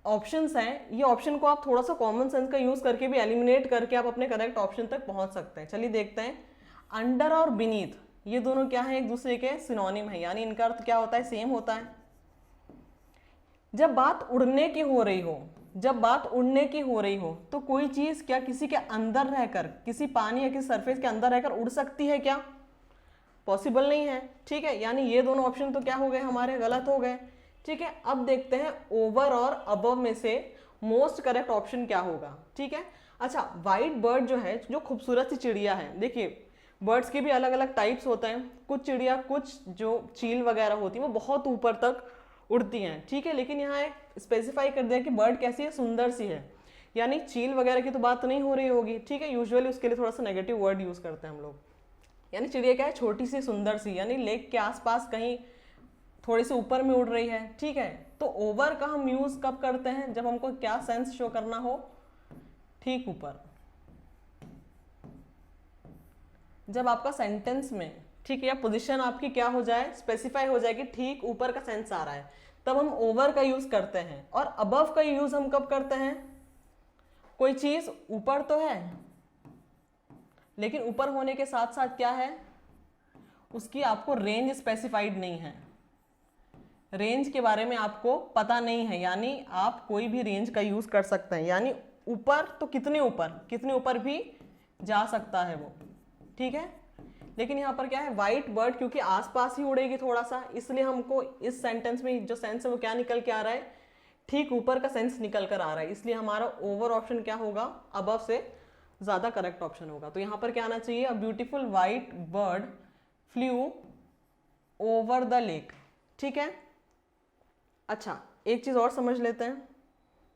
ऑप्शंस हैं, ये ऑप्शन को आप थोड़ा सा कॉमन सेंस का यूज करके भी एलिमिनेट करके आप अपने करेक्ट ऑप्शन तक पहुंच सकते हैं। चलिए देखते हैं। अंडर और बीनीथ, ये दोनों क्या है, एक दूसरे के सिनोनिम है, यानी इनका अर्थ क्या होता है, सेम होता है। जब बात उड़ने की हो रही हो तो कोई चीज क्या किसी के अंदर रहकर, किसी पानी या किसी सरफेस के अंदर रहकर उड़ सकती है क्या, पॉसिबल नहीं है। ठीक है, यानी ये दोनों ऑप्शन तो क्या हो गए हमारे, गलत हो गए। ठीक है, अब देखते हैं ओवर और अबव में से मोस्ट करेक्ट ऑप्शन क्या होगा। ठीक है, अच्छा वाइट बर्ड जो है, जो खूबसूरत सी चिड़िया है, देखिए बर्ड्स के भी अलग अलग टाइप्स होते हैं। कुछ चिड़िया, कुछ जो चील वगैरह होती है वो बहुत ऊपर तक उड़ती हैं। ठीक है, लेकिन यहाँ एक स्पेसिफाई कर दिया कि बर्ड कैसी है, सुंदर सी है, यानी चील वगैरह की तो बात नहीं हो रही होगी। ठीक है, यूजुअली उसके लिए थोड़ा सा नेगेटिव वर्ड यूज करते हैं हम लोग, यानी चिड़िया क्या है, छोटी सी सुंदर सी, यानी लेक के आसपास कहीं थोड़ी सी ऊपर में उड़ रही है। ठीक है, तो ओवर का हम यूज कब करते हैं, जब हमको क्या सेंस शो करना हो, ठीक ऊपर, जब आपका सेंटेंस में, ठीक है, या पोजीशन आपकी क्या हो जाए, स्पेसिफाई हो जाए कि ठीक ऊपर का सेंस आ रहा है, तब हम ओवर का यूज करते हैं। और अबव का यूज हम कब करते हैं, कोई चीज ऊपर तो है लेकिन ऊपर होने के साथ साथ क्या है, उसकी आपको रेंज स्पेसिफाइड नहीं है, रेंज के बारे में आपको पता नहीं है, यानी आप कोई भी रेंज का यूज कर सकते हैं, यानी ऊपर तो कितने ऊपर भी जा सकता है वो। ठीक है, लेकिन यहाँ पर क्या है, वाइट बर्ड क्योंकि आसपास ही उड़ेगी थोड़ा सा, इसलिए हमको इस सेंटेंस में जो सेंस है वो क्या निकल के आ रहा है, ठीक ऊपर का सेंस निकल कर आ रहा है, इसलिए हमारा ओवर ऑप्शन क्या होगा, अबव से ज्यादा करेक्ट ऑप्शन होगा। तो यहाँ पर क्या आना चाहिए, a beautiful white bird flu over the lake. ठीक है, अच्छा एक चीज और समझ लेते हैं,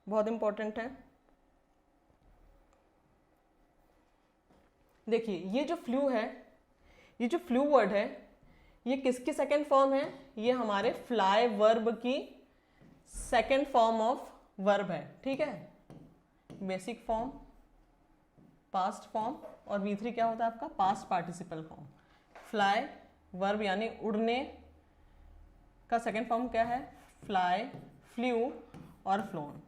बहुत इंपॉर्टेंट है। देखिए ये जो फ्लू है, ये जो फ्लू वर्ड है, ये किसकी सेकेंड फॉर्म है, ये हमारे फ्लाई वर्ब की सेकेंड फॉर्म ऑफ वर्ब है। ठीक है, बेसिक फॉर्म, पास्ट फॉर्म, और V3 क्या होता है आपका, past participle form. Fly verb यानी उड़ने का सेकेंड फॉर्म क्या है, फ्लाई, फ्लू और फ्लोन।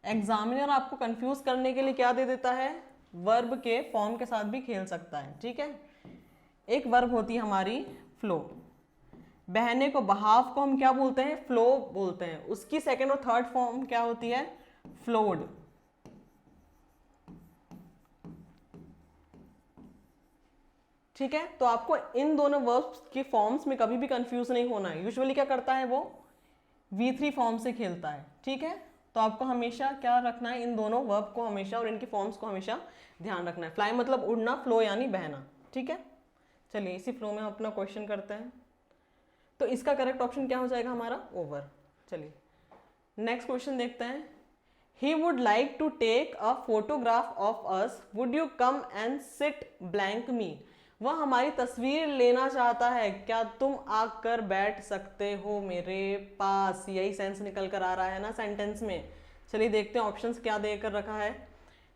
एग्जामिनर आपको कंफ्यूज करने के लिए क्या दे देता है, वर्ब के फॉर्म के साथ भी खेल सकता है। ठीक है, एक वर्ब होती है हमारी फ्लो, बहने को, बहाव को हम क्या बोलते हैं, फ्लो बोलते हैं, उसकी सेकेंड और थर्ड फॉर्म क्या होती है, फ्लोड। ठीक है, तो आपको इन दोनों वर्ब्स के फॉर्म्स में कभी भी कंफ्यूज नहीं होना है। यूजुअली क्या करता है वो, V3 फॉर्म से खेलता है। ठीक है, तो आपको हमेशा क्या रखना है, इन दोनों वर्ब को हमेशा और इनके फॉर्म्स को हमेशा ध्यान रखना है। फ्लाई मतलब उड़ना, फ्लो यानी बहना। ठीक है, चलिए इसी फ्लो में हम अपना क्वेश्चन करते हैं। तो इसका करेक्ट ऑप्शन क्या हो जाएगा हमारा, ओवर। चलिए नेक्स्ट क्वेश्चन देखते हैं। He would like to take a photograph of us, would you come and sit blank me, वह हमारी तस्वीर लेना चाहता है, क्या तुम आकर बैठ सकते हो मेरे पास, यही सेंस निकल कर आ रहा है ना सेंटेंस में। चलिए देखते हैं ऑप्शंस क्या देकर रखा है।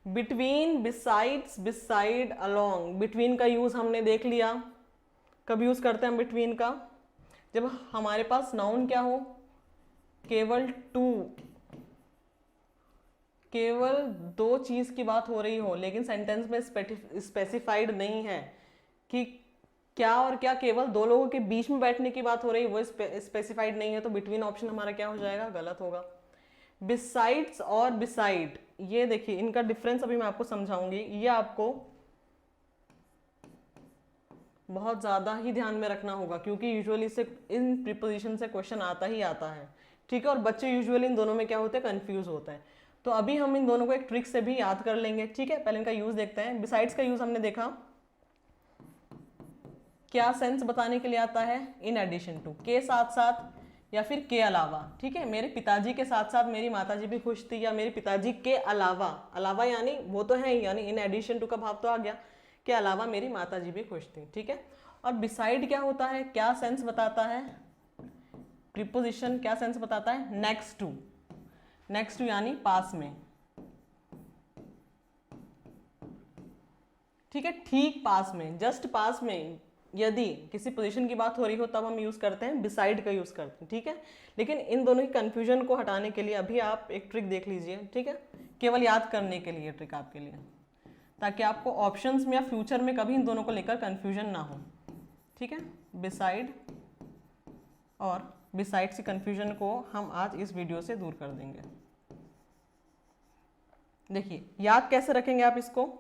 Between, besides, beside, along. Between का यूज हमने देख लिया, कब यूज करते हैं हम बिटवीन का, जब हमारे पास नाउन क्या हो, केवल दो चीज की बात हो रही हो, लेकिन सेंटेंस में स्पेसिफाइड नहीं है कि क्या और क्या केवल दो लोगों के बीच में बैठने की बात हो रही है, वो स्पेसिफाइड नहीं है, तो बिटवीन ऑप्शन हमारा क्या हो जाएगा, गलत होगा। बिसाइड्स और बिसाइड, ये देखिए इनका डिफरेंस अभी मैं आपको समझाऊंगी, ये आपको बहुत ज़्यादा ही ध्यान में रखना होगा, क्योंकि यूजुअली से इन प्रीपोजिशन से क्वेश्चन आता ही आता है, ठीक है। और बच्चे यूजुअली इन दोनों में क्या होते हैं, कंफ्यूज होते हैं। तो अभी हम इन दोनों को एक ट्रिक से भी याद कर लेंगे, ठीक है। पहले इनका यूज देखते हैं। बिसाइड्स का यूज हमने देखा, क्या सेंस बताने के लिए आता है, इन एडिशन टू, के साथ साथ या फिर के अलावा, ठीक है। मेरे पिताजी के साथ साथ मेरी माताजी भी खुश थी, या मेरे पिताजी के अलावा, अलावा यानी वो तो है ही, यानी इन एडिशन टू का भाव तो आ गया, के अलावा मेरी माताजी भी खुश थी, ठीक है। और बिसाइड क्या होता है, क्या सेंस बताता है, प्रीपोजिशन क्या सेंस बताता है, नेक्स्ट टू, नेक्स्ट टू यानी पास में, ठीक है, ठीक पास में, जस्ट पास में। यदि किसी पोजीशन की बात हो रही हो तब हम यूज करते हैं, बिसाइड का यूज करते हैं, ठीक है। लेकिन इन दोनों की कंफ्यूजन को हटाने के लिए अभी आप एक ट्रिक देख लीजिए, ठीक है, केवल याद करने के लिए ट्रिक आपके लिए, ताकि आपको ऑप्शंस में या फ्यूचर में कभी इन दोनों को लेकर कंफ्यूजन ना हो, ठीक है। बिसाइड और बिसाइड्स की कंफ्यूजन को हम आज इस वीडियो से दूर कर देंगे। देखिए याद कैसे रखेंगे आप इसको,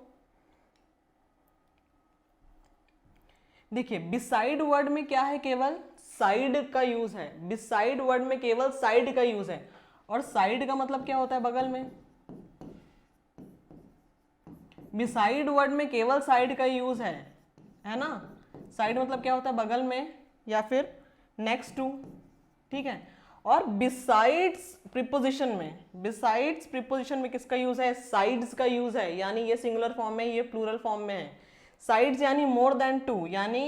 देखिए बिसाइड वर्ड में क्या है, केवल साइड का यूज है, बिसाइड वर्ड में केवल साइड का यूज है। और साइड का मतलब क्या होता है, बगल में। बिसाइड वर्ड में केवल साइड का यूज है ना। साइड मतलब क्या होता है, बगल में या फिर नेक्स्ट टू, ठीक है। और बिसाइड्स प्रीपोजिशन में, बिसाइड्स प्रीपोजिशन में किसका यूज है, साइड्स का यूज है, यानी ये सिंगुलर फॉर्म में, ये प्लूरल फॉर्म में है। साइड्स यानी मोर देन टू, यानी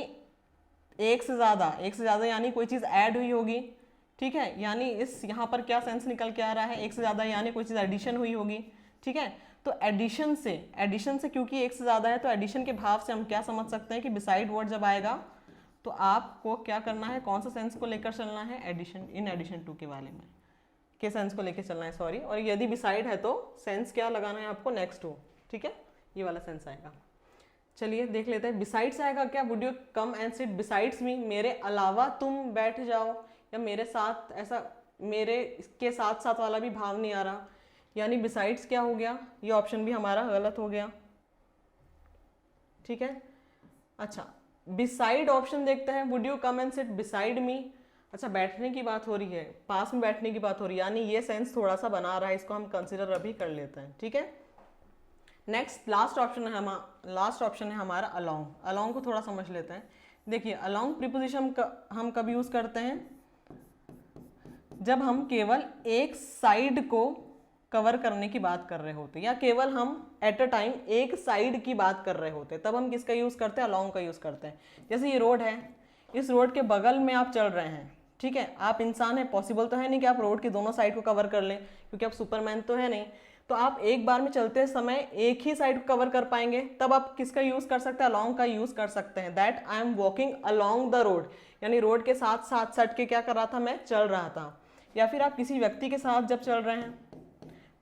एक से ज्यादा, एक से ज्यादा यानी कोई चीज ऐड हुई होगी, ठीक है। यानी इस यहाँ पर क्या सेंस निकल के आ रहा है, एक से ज्यादा यानी कोई चीज एडिशन हुई होगी, ठीक है। तो एडिशन से क्योंकि एक से ज्यादा है, तो एडिशन के भाव से हम क्या समझ सकते हैं कि बिसाइड वर्ड जब आएगा तो आपको क्या करना है, कौन सा सेंस को लेकर चलना है, एडिशन, इन एडिशन टू के वाले में, के सेंस को लेकर चलना है, सॉरी। और यदि बिसाइड है तो सेंस क्या लगाना है आपको, नेक्स्ट टू, ठीक है, ये वाला सेंस आएगा। चलिए देख लेते हैं, बिसाइड्स आएगा क्या, would you come and sit besides me, मेरे अलावा तुम बैठ जाओ, या मेरे साथ, ऐसा मेरे के साथ साथ वाला भी भाव नहीं आ रहा, यानी बिसाइड्स क्या हो गया, ये ऑप्शन भी हमारा गलत हो गया, ठीक है। अच्छा बिसाइड ऑप्शन देखते हैं, would you come and seat beside me, अच्छा बैठने की बात हो रही है, पास में बैठने की बात हो रही है, यानी ये सेंस थोड़ा सा बना रहा है, इसको हम कंसिडर अभी कर लेते हैं, ठीक है। नेक्स्ट लास्ट ऑप्शन है हमारा अलोंग। अलोंग को थोड़ा समझ लेते हैं। देखिए अलोंग प्रीपोजिशन हम कब यूज करते हैं, जब हम केवल एक साइड को कवर करने की बात कर रहे होते, या केवल हम एट अ टाइम एक साइड की बात कर रहे होते, तब हम किसका यूज करते हैं, अलोंग का यूज करते हैं। जैसे ये रोड है, इस रोड के बगल में आप चल रहे हैं, ठीक है, आप इंसान है, पॉसिबल तो है नहीं कि आप रोड की दोनों साइड को कवर कर लें, क्योंकि आप सुपरमैन तो है नहीं, तो आप एक बार में चलते समय एक ही साइड को कवर कर पाएंगे, तब आप किसका यूज कर सकते हैं, अलोंग का यूज कर सकते हैं। That I am walking along the road, यानी रोड के साथ साथ सट के क्या कर रहा था, मैं चल रहा था। या फिर आप किसी व्यक्ति के साथ जब चल रहे हैं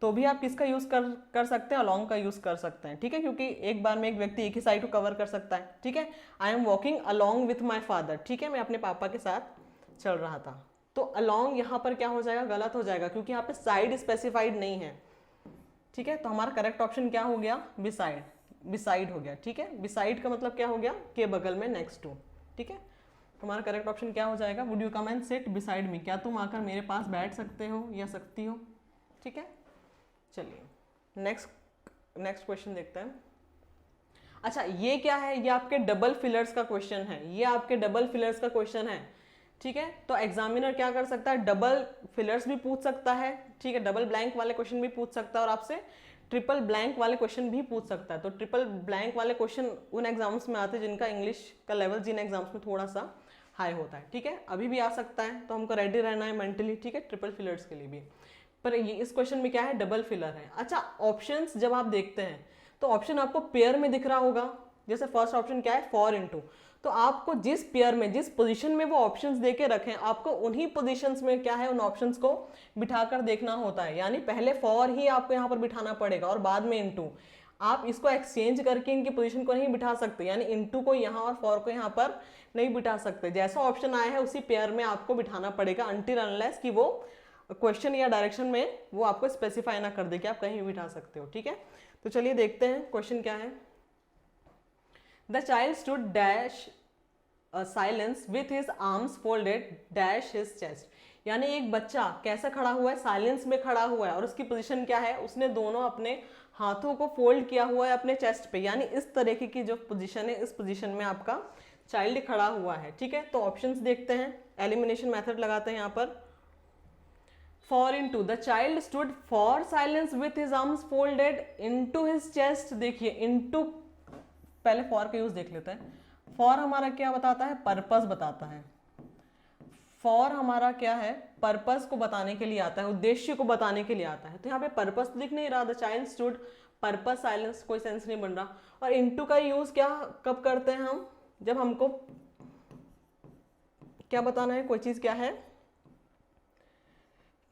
तो भी आप किसका यूज कर सकते हैं, अलोंग का यूज कर सकते हैं, ठीक है, क्योंकि एक बार में एक व्यक्ति एक ही साइड को कवर कर सकता है, ठीक है। I am walking along with my father, ठीक है, मैं अपने पापा के साथ चल रहा था। तो अलोंग यहाँ पर क्या हो जाएगा, गलत हो जाएगा, क्योंकि यहाँ पे साइड स्पेसिफाइड नहीं है, ठीक है। तो हमारा करेक्ट ऑप्शन क्या हो गया, बिसाइड, बिसाइड हो गया, ठीक है। बिसाइड का मतलब क्या हो गया, के बगल में, नेक्स्ट टू, ठीक है। हमारा करेक्ट ऑप्शन क्या हो जाएगा, would you come and seat beside me, क्या तुम आकर मेरे पास बैठ सकते हो या सकती हो, ठीक है। चलिए नेक्स्ट क्वेश्चन देखते हैं। अच्छा ये क्या है, ये आपके डबल फिलर्स का क्वेश्चन है, ये आपके डबल फिलर्स का क्वेश्चन है, ठीक है। तो एग्जामिनर क्या कर सकता है, डबल फिलर्स भी पूछ सकता है, ठीक है, डबल ब्लैंक वाले क्वेश्चन भी पूछ सकता है, और आपसे ट्रिपल ब्लैंक वाले क्वेश्चन भी पूछ सकता है। तो ट्रिपल ब्लैंक वाले क्वेश्चन उन एग्जाम्स में आते हैं जिनका इंग्लिश का लेवल जिन एग्जाम्स में थोड़ा सा हाई होता है, ठीक है। अभी भी आ सकता है, तो हमको रेडी रहना है मेंटली, ठीक है, ट्रिपल फिलर्स के लिए भी। पर ये इस क्वेश्चन में क्या है, डबल फिलर है। अच्छा ऑप्शंस जब आप देखते हैं तो ऑप्शन आपको पेयर में दिख रहा होगा, जैसे फर्स्ट ऑप्शन क्या है, 4 into, तो आपको जिस पेयर में, जिस पोजीशन में वो ऑप्शंस दे के रखें, आपको उन्हीं पोजीशंस में क्या है, उन ऑप्शंस को बिठाकर देखना होता है। यानी पहले 4 ही आपको यहाँ पर बिठाना पड़ेगा और बाद में into। आप इसको एक्सचेंज करके इनकी पोजीशन को नहीं बिठा सकते, यानी इनटू को यहाँ और फॉर को यहाँ पर नहीं बिठा सकते। जैसा ऑप्शन आया है उसी पेयर में आपको बिठाना पड़ेगा अनटिल अनलेस कि वो क्वेश्चन या डायरेक्शन में वो आपको स्पेसिफाई ना कर दे कि आप कहीं भी बिठा सकते हो। ठीक है, तो चलिए देखते हैं क्वेश्चन क्या है। The child stood dash silence with his arms folded dash his chest, यानी एक बच्चा कैसा खड़ा हुआ है, साइलेंस में खड़ा हुआ है और उसकी पोजीशन क्या है, उसने दोनों अपने हाथों को फोल्ड किया हुआ है अपने चेस्ट पे, यानी इस तरीके की जो पोजीशन है, इस पोजीशन में आपका चाइल्ड खड़ा हुआ है। ठीक है, तो ऑप्शंस देखते हैं, एलिमिनेशन मेथड लगाते हैं यहाँ पर। For into, the child stood for silence with his arms folded into his chest. देखिए इनटू, पहले फॉर का यूज देख लेते हैं। फॉर हमारा क्या बताता है, पर्पस बताता है। फॉर हमारा क्या है, पर्पस को बताने के लिए आता है, उद्देश्य को बताने के लिए आता है। तो यहाँ पे पर्पस तो दिख नहीं रहा, the child stood purpose silence, कोई सेंस नहीं बन रहा। और इनटू का यूज क्या कब करते हैं हम, जब हमको क्या बताना है, कोई चीज क्या है,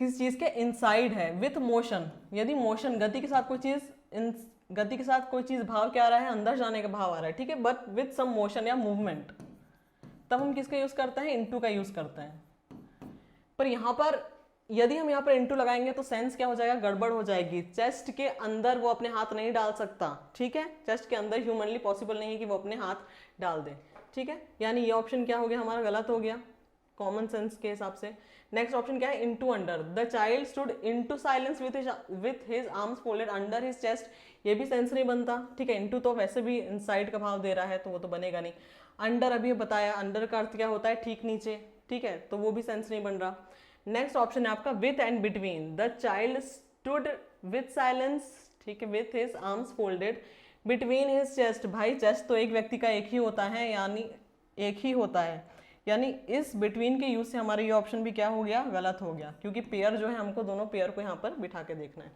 किसी चीज के इनसाइड है विथ मोशन, यदि मोशन गति के साथ कोई चीज, गति के साथ कोई चीज भाव क्या आ रहा है, अंदर जाने का भाव आ रहा है। ठीक है, बट विथ सम मोशन या मूवमेंट, तब हम किसका यूज करते हैं, इनटू का यूज करते हैं। पर यहाँ पर यदि हम यहाँ पर इनटू लगाएंगे तो सेंस क्या हो जाएगा, गड़बड़ हो जाएगी। चेस्ट के अंदर वो अपने हाथ नहीं डाल सकता। ठीक है, चेस्ट के अंदर ह्यूमनली पॉसिबल नहीं है कि वो अपने हाथ डाल दे। ठीक है, यानी ये ऑप्शन क्या हो गया हमारा, गलत हो गया कॉमन सेंस के हिसाब से। नेक्स्ट ऑप्शन क्या है, into under, the child stood into silence with his arms folded under his chest, ये भी सेंस नहीं बनता। ठीक है, इनटू तो वैसे भी इनसाइड का भाव दे रहा है तो वो तो बनेगा नहीं। अंडर अभी बताया, अंडर का अर्थ क्या होता है, ठीक नीचे। ठीक है, तो वो भी सेंस नहीं बन रहा। नेक्स्ट ऑप्शन है आपका with and between, the child stood with silence, ठीक है, with his arms folded between his chest. भाई चेस्ट तो एक व्यक्ति का एक ही होता है, यानी एक ही होता है, यानी इस बिटवीन के यूज से हमारा ये ऑप्शन भी क्या हो गया, गलत हो गया, क्योंकि पेयर जो है हमको दोनों पेयर को यहाँ पर बिठा के देखना है।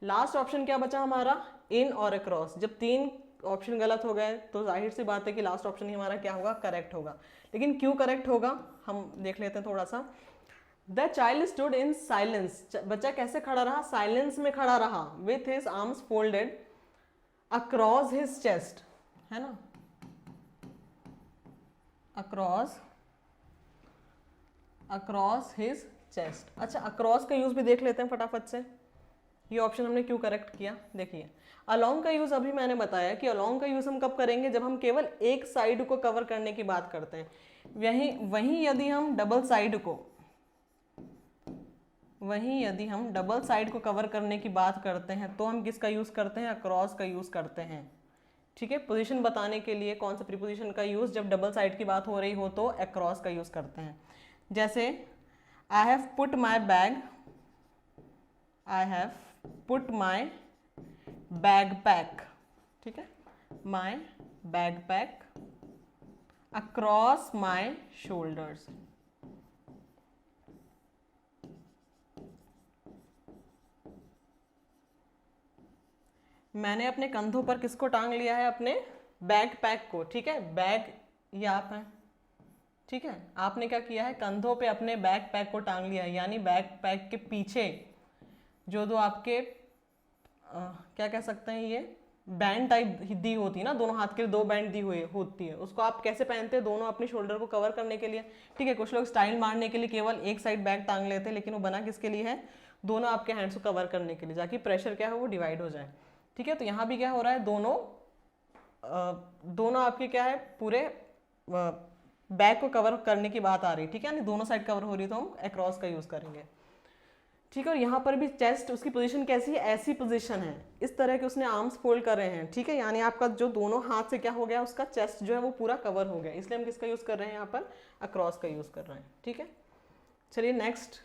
लास्ट ऑप्शन क्या बचा हमारा, इन और अक्रॉस। जब तीन ऑप्शन गलत हो गए तो जाहिर सी बात है कि लास्ट ऑप्शन ही हमारा क्या होगा, करेक्ट होगा। लेकिन क्यों करेक्ट होगा हम देख लेते हैं थोड़ा सा। The child stood in silence, बच्चा कैसे खड़ा रहा, साइलेंस में खड़ा रहा, with his arms folded across his chest, है ना, अक्रॉस हिज चेस्ट। अच्छा, अक्रॉस का यूज भी देख लेते हैं फटाफट से, ये ऑप्शन हमने क्यों करेक्ट किया। देखिए अलोंग का यूज अभी मैंने बताया कि अलोंग का यूज हम कब करेंगे, जब हम केवल एक साइड को कवर करने की बात करते हैं। वहीं यदि हम डबल साइड को कवर करने की बात करते हैं तो हम किसका यूज करते हैं, अक्रॉस का यूज करते हैं। ठीक है, पोजीशन बताने के लिए कौन सा प्रीपोजिशन का यूज जब डबल साइड की बात हो रही हो तो अक्रॉस का यूज करते हैं। जैसे I have put my backpack, ठीक है, माई बैकपैक अक्रॉस माई शोल्डर्स। मैंने अपने कंधों पर किसको टांग लिया है, अपने बैकपैक को। ठीक है, बैग ये आप हैं, ठीक है, आपने क्या किया है, कंधों पे अपने बैकपैक को टांग लिया है, यानी बैकपैक के पीछे जो दो आपके क्या कह सकते हैं, ये बैंड टाइप दी होती है ना, दोनों हाथ के दो बैंड दी हुई होती है, उसको आप कैसे पहनते हैं, दोनों अपनी शोल्डर को कवर करने के लिए। ठीक है, कुछ लोग स्टाइल मारने के लिए केवल एक साइड बैग टांग लेते हैं, लेकिन वो बना किसके लिए है, दोनों आपके हैंड्स को कवर करने के लिए, ताकि प्रेशर क्या है वो डिवाइड हो जाए। ठीक है, तो यहाँ भी क्या हो रहा है, दोनों आपके क्या है, पूरे बैक को कवर करने की बात आ रही है। ठीक है, यानी दोनों साइड कवर हो रही तो हम अक्रॉस का यूज करेंगे। ठीक है, और यहाँ पर भी चेस्ट उसकी पोजीशन कैसी है, ऐसी पोजीशन है, इस तरह के उसने आर्म्स फोल्ड कर रहे हैं। ठीक है, यानी आपका जो दोनों हाथ से क्या हो गया, उसका चेस्ट जो है वो पूरा कवर हो गया, इसलिए हम किसका यूज कर रहे हैं, यहाँ पर अक्रॉस का यूज कर रहे हैं। ठीक है, चलिए नेक्स्ट।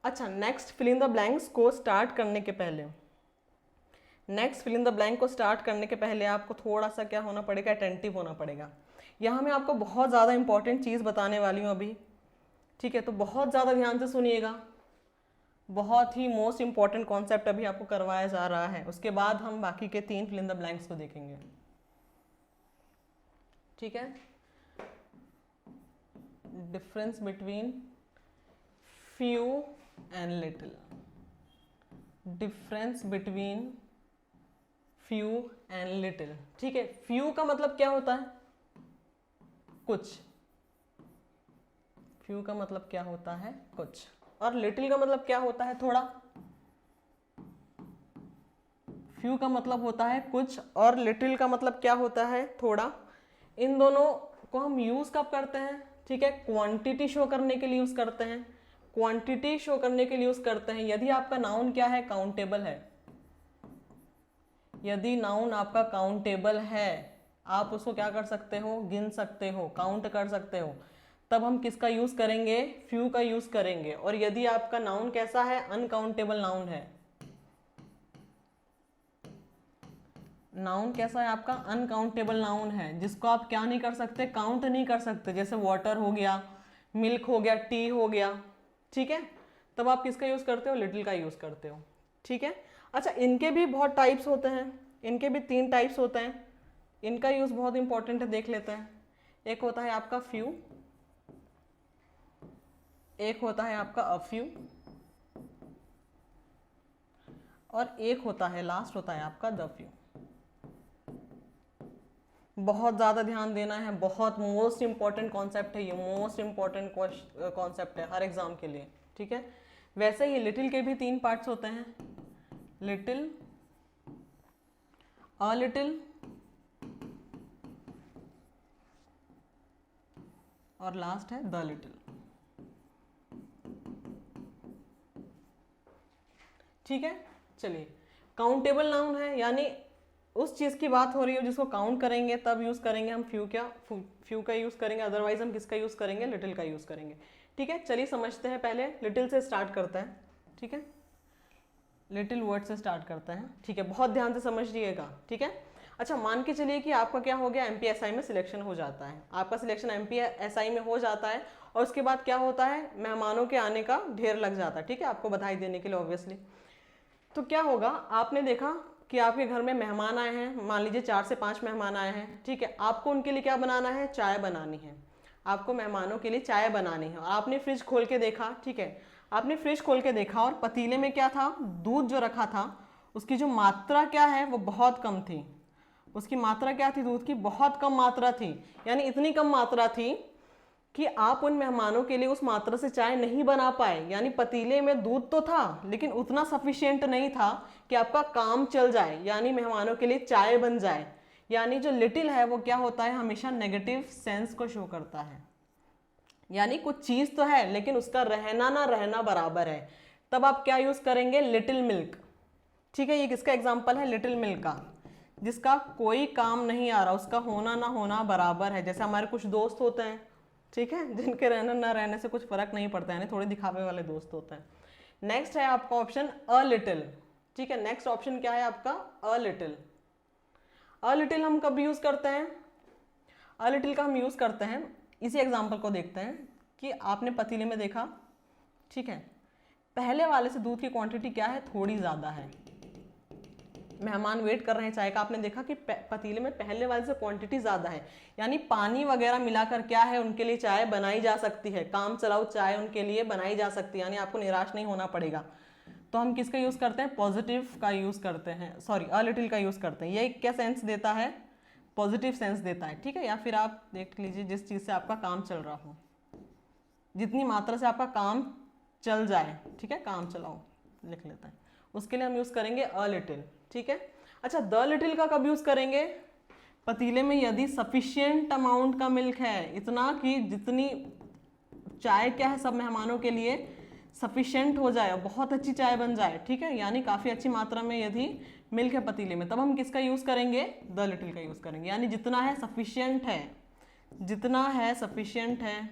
अच्छा, next fill in the blanks को स्टार्ट करने के पहले आपको थोड़ा सा क्या होना पड़ेगा, अटेंटिव होना पड़ेगा। यहाँ मैं आपको बहुत ज़्यादा इंपॉर्टेंट चीज़ बताने वाली हूँ अभी। ठीक है, तो बहुत ज़्यादा ध्यान से सुनिएगा, बहुत ही मोस्ट इंपॉर्टेंट कॉन्सेप्ट अभी आपको करवाया जा रहा है, उसके बाद हम बाकी के 3 फिल इन द ब्लैंक्स को देखेंगे। ठीक है, difference between few and little, difference between few and little. ठीक है, फ्यू का मतलब क्या होता है? कुछ। फ्यू का मतलब क्या होता है? कुछ। और लिटिल का मतलब क्या होता है? थोड़ा। फ्यू का मतलब होता है कुछ और लिटिल का मतलब क्या होता है? थोड़ा। इन दोनों को हम यूज कब करते हैं? ठीक है, क्वांटिटी शो करने के लिए यूज करते हैं। क्वांटिटी शो करने के लिए यूज करते हैं यदि आपका नाउन क्या है? काउंटेबल है। यदि नाउन आपका काउंटेबल है, आप उसको क्या कर सकते हो? गिन सकते हो, काउंट कर सकते हो, तब हम किसका यूज करेंगे? फ्यू का यूज करेंगे। और यदि आपका नाउन कैसा है? अनकाउंटेबल नाउन है। नाउन कैसा है आपका? अनकाउंटेबल नाउन है, जिसको आप क्या नहीं कर सकते? काउंट नहीं कर सकते। जैसे वाटर हो गया, मिल्क हो गया, टी हो गया। ठीक है, तब आप किसका यूज करते हो? लिटिल का यूज करते हो। ठीक है, अच्छा इनके भी बहुत टाइप्स होते हैं, इनके भी 3 टाइप्स होते हैं। इनका यूज बहुत इंपॉर्टेंट है, देख लेते हैं। एक होता है आपका फ्यू, एक होता है आपका अफ्यू, और एक होता है, लास्ट होता है आपका द फ्यू। बहुत ज़्यादा ध्यान देना है, बहुत मोस्ट इंपॉर्टेंट कॉन्सेप्ट है ये, मोस्ट इंपॉर्टेंट कॉन्सेप्ट है हर एग्जाम के लिए। ठीक है, वैसे ही लिटिल के भी 3 पार्ट्स होते हैं, लिटिल, अ लिटिल और लास्ट है द लिटिल। ठीक है, चलिए काउंटेबल नाउन है, यानी उस चीज़ की बात हो रही है जिसको काउंट करेंगे तब यूज़ करेंगे हम फ्यू का यूज़ करेंगे, अदरवाइज हम किसका यूज़ करेंगे? लिटिल का यूज़ करेंगे। ठीक है, चलिए समझते हैं, पहले लिटिल से स्टार्ट करते हैं। ठीक है, लिटिल वर्ड से स्टार्ट करते हैं। ठीक है, बहुत ध्यान से समझिएगा। ठीक है, अच्छा मान के चलिए कि आपका क्या हो गया? MPSI में सिलेक्शन हो जाता है, आपका सिलेक्शन MPSI में हो जाता है, और उसके बाद क्या होता है? मेहमानों के आने का ढेर लग जाता है। ठीक है, आपको बधाई देने के लिए ऑब्वियसली। तो क्या होगा? आपने देखा कि आपके घर में मेहमान आए हैं, मान लीजिए 4 से 5 मेहमान आए हैं। ठीक है, आपको उनके लिए क्या बनाना है? चाय बनानी है। आपको मेहमानों के लिए चाय बनानी है। आपने फ्रिज खोल के देखा। ठीक है, आपने फ्रिज खोल के देखा और पतीले में क्या था? दूध जो रखा था, उसकी जो मात्रा क्या है? वो बहुत कम थी। उसकी मात्रा क्या थी? दूध की बहुत कम मात्रा थी। यानी इतनी कम मात्रा थी कि आप उन मेहमानों के लिए उस मात्रा से चाय नहीं बना पाए। यानी पतीले में दूध तो था, लेकिन उतना सफिशिएंट नहीं था कि आपका काम चल जाए, यानी मेहमानों के लिए चाय बन जाए। यानी जो लिटिल है वो क्या होता है? हमेशा नेगेटिव सेंस को शो करता है। यानी कुछ चीज तो है, लेकिन उसका रहना ना रहना बराबर है। तब आप क्या यूज करेंगे? Little milk. ठीक है, ये किसका एग्जाम्पल है? लिटिल मिल्क का, जिसका कोई काम नहीं आ रहा, उसका होना ना होना बराबर है। जैसे हमारे कुछ दोस्त होते हैं, ठीक है, जिनके रहने ना रहने से कुछ फर्क नहीं पड़ता है, यानी थोड़े दिखावे वाले दोस्त होते हैं। नेक्स्ट है आपका ऑप्शन अ लिटिल। ठीक है, नेक्स्ट ऑप्शन क्या है आपका? A little. अ लिटिल हम कब यूज करते हैं? अ लिटिल का हम यूज करते हैं, इसी एग्जाम्पल को देखते हैं कि आपने पतीले में देखा। ठीक है, पहले वाले से दूध की क्वांटिटी क्या है? थोड़ी ज़्यादा है। मेहमान वेट कर रहे हैं चाय का, आपने देखा कि पतीले में पहले वाले से क्वांटिटी ज़्यादा है, यानी पानी वगैरह मिलाकर क्या है? उनके लिए चाय बनाई जा सकती है, काम चलाओ चाय उनके लिए बनाई जा सकती है, यानी आपको निराश नहीं होना पड़ेगा। तो हम किसका यूज़ करते हैं? पॉजिटिव का यूज़ करते हैं, सॉरी अ लिटिल का यूज़ करते हैं। ये क्या सेंस देता है? पॉजिटिव सेंस देता है। ठीक है, या फिर आप देख लीजिए जिस चीज़ से आपका काम चल रहा हो, जितनी मात्रा से आपका काम चल जाए। ठीक है, काम चलाओ लिख लेते हैं, उसके लिए हम यूज़ करेंगे अ लिटिल। ठीक है, अच्छा द लिटिल का कब यूज़ करेंगे? पतीले में यदि सफिशियंट अमाउंट का मिल्क है, इतना कि जितनी चाय क्या है सब मेहमानों के लिए सफिशियंट हो जाए, बहुत अच्छी चाय बन जाए। ठीक है, यानी काफ़ी अच्छी मात्रा में यदि मिल्क है पतीले में, तब हम किसका यूज़ करेंगे? द लिटिल का यूज़ करेंगे। यानी जितना है सफिशियंट है, जितना है सफिशियंट है,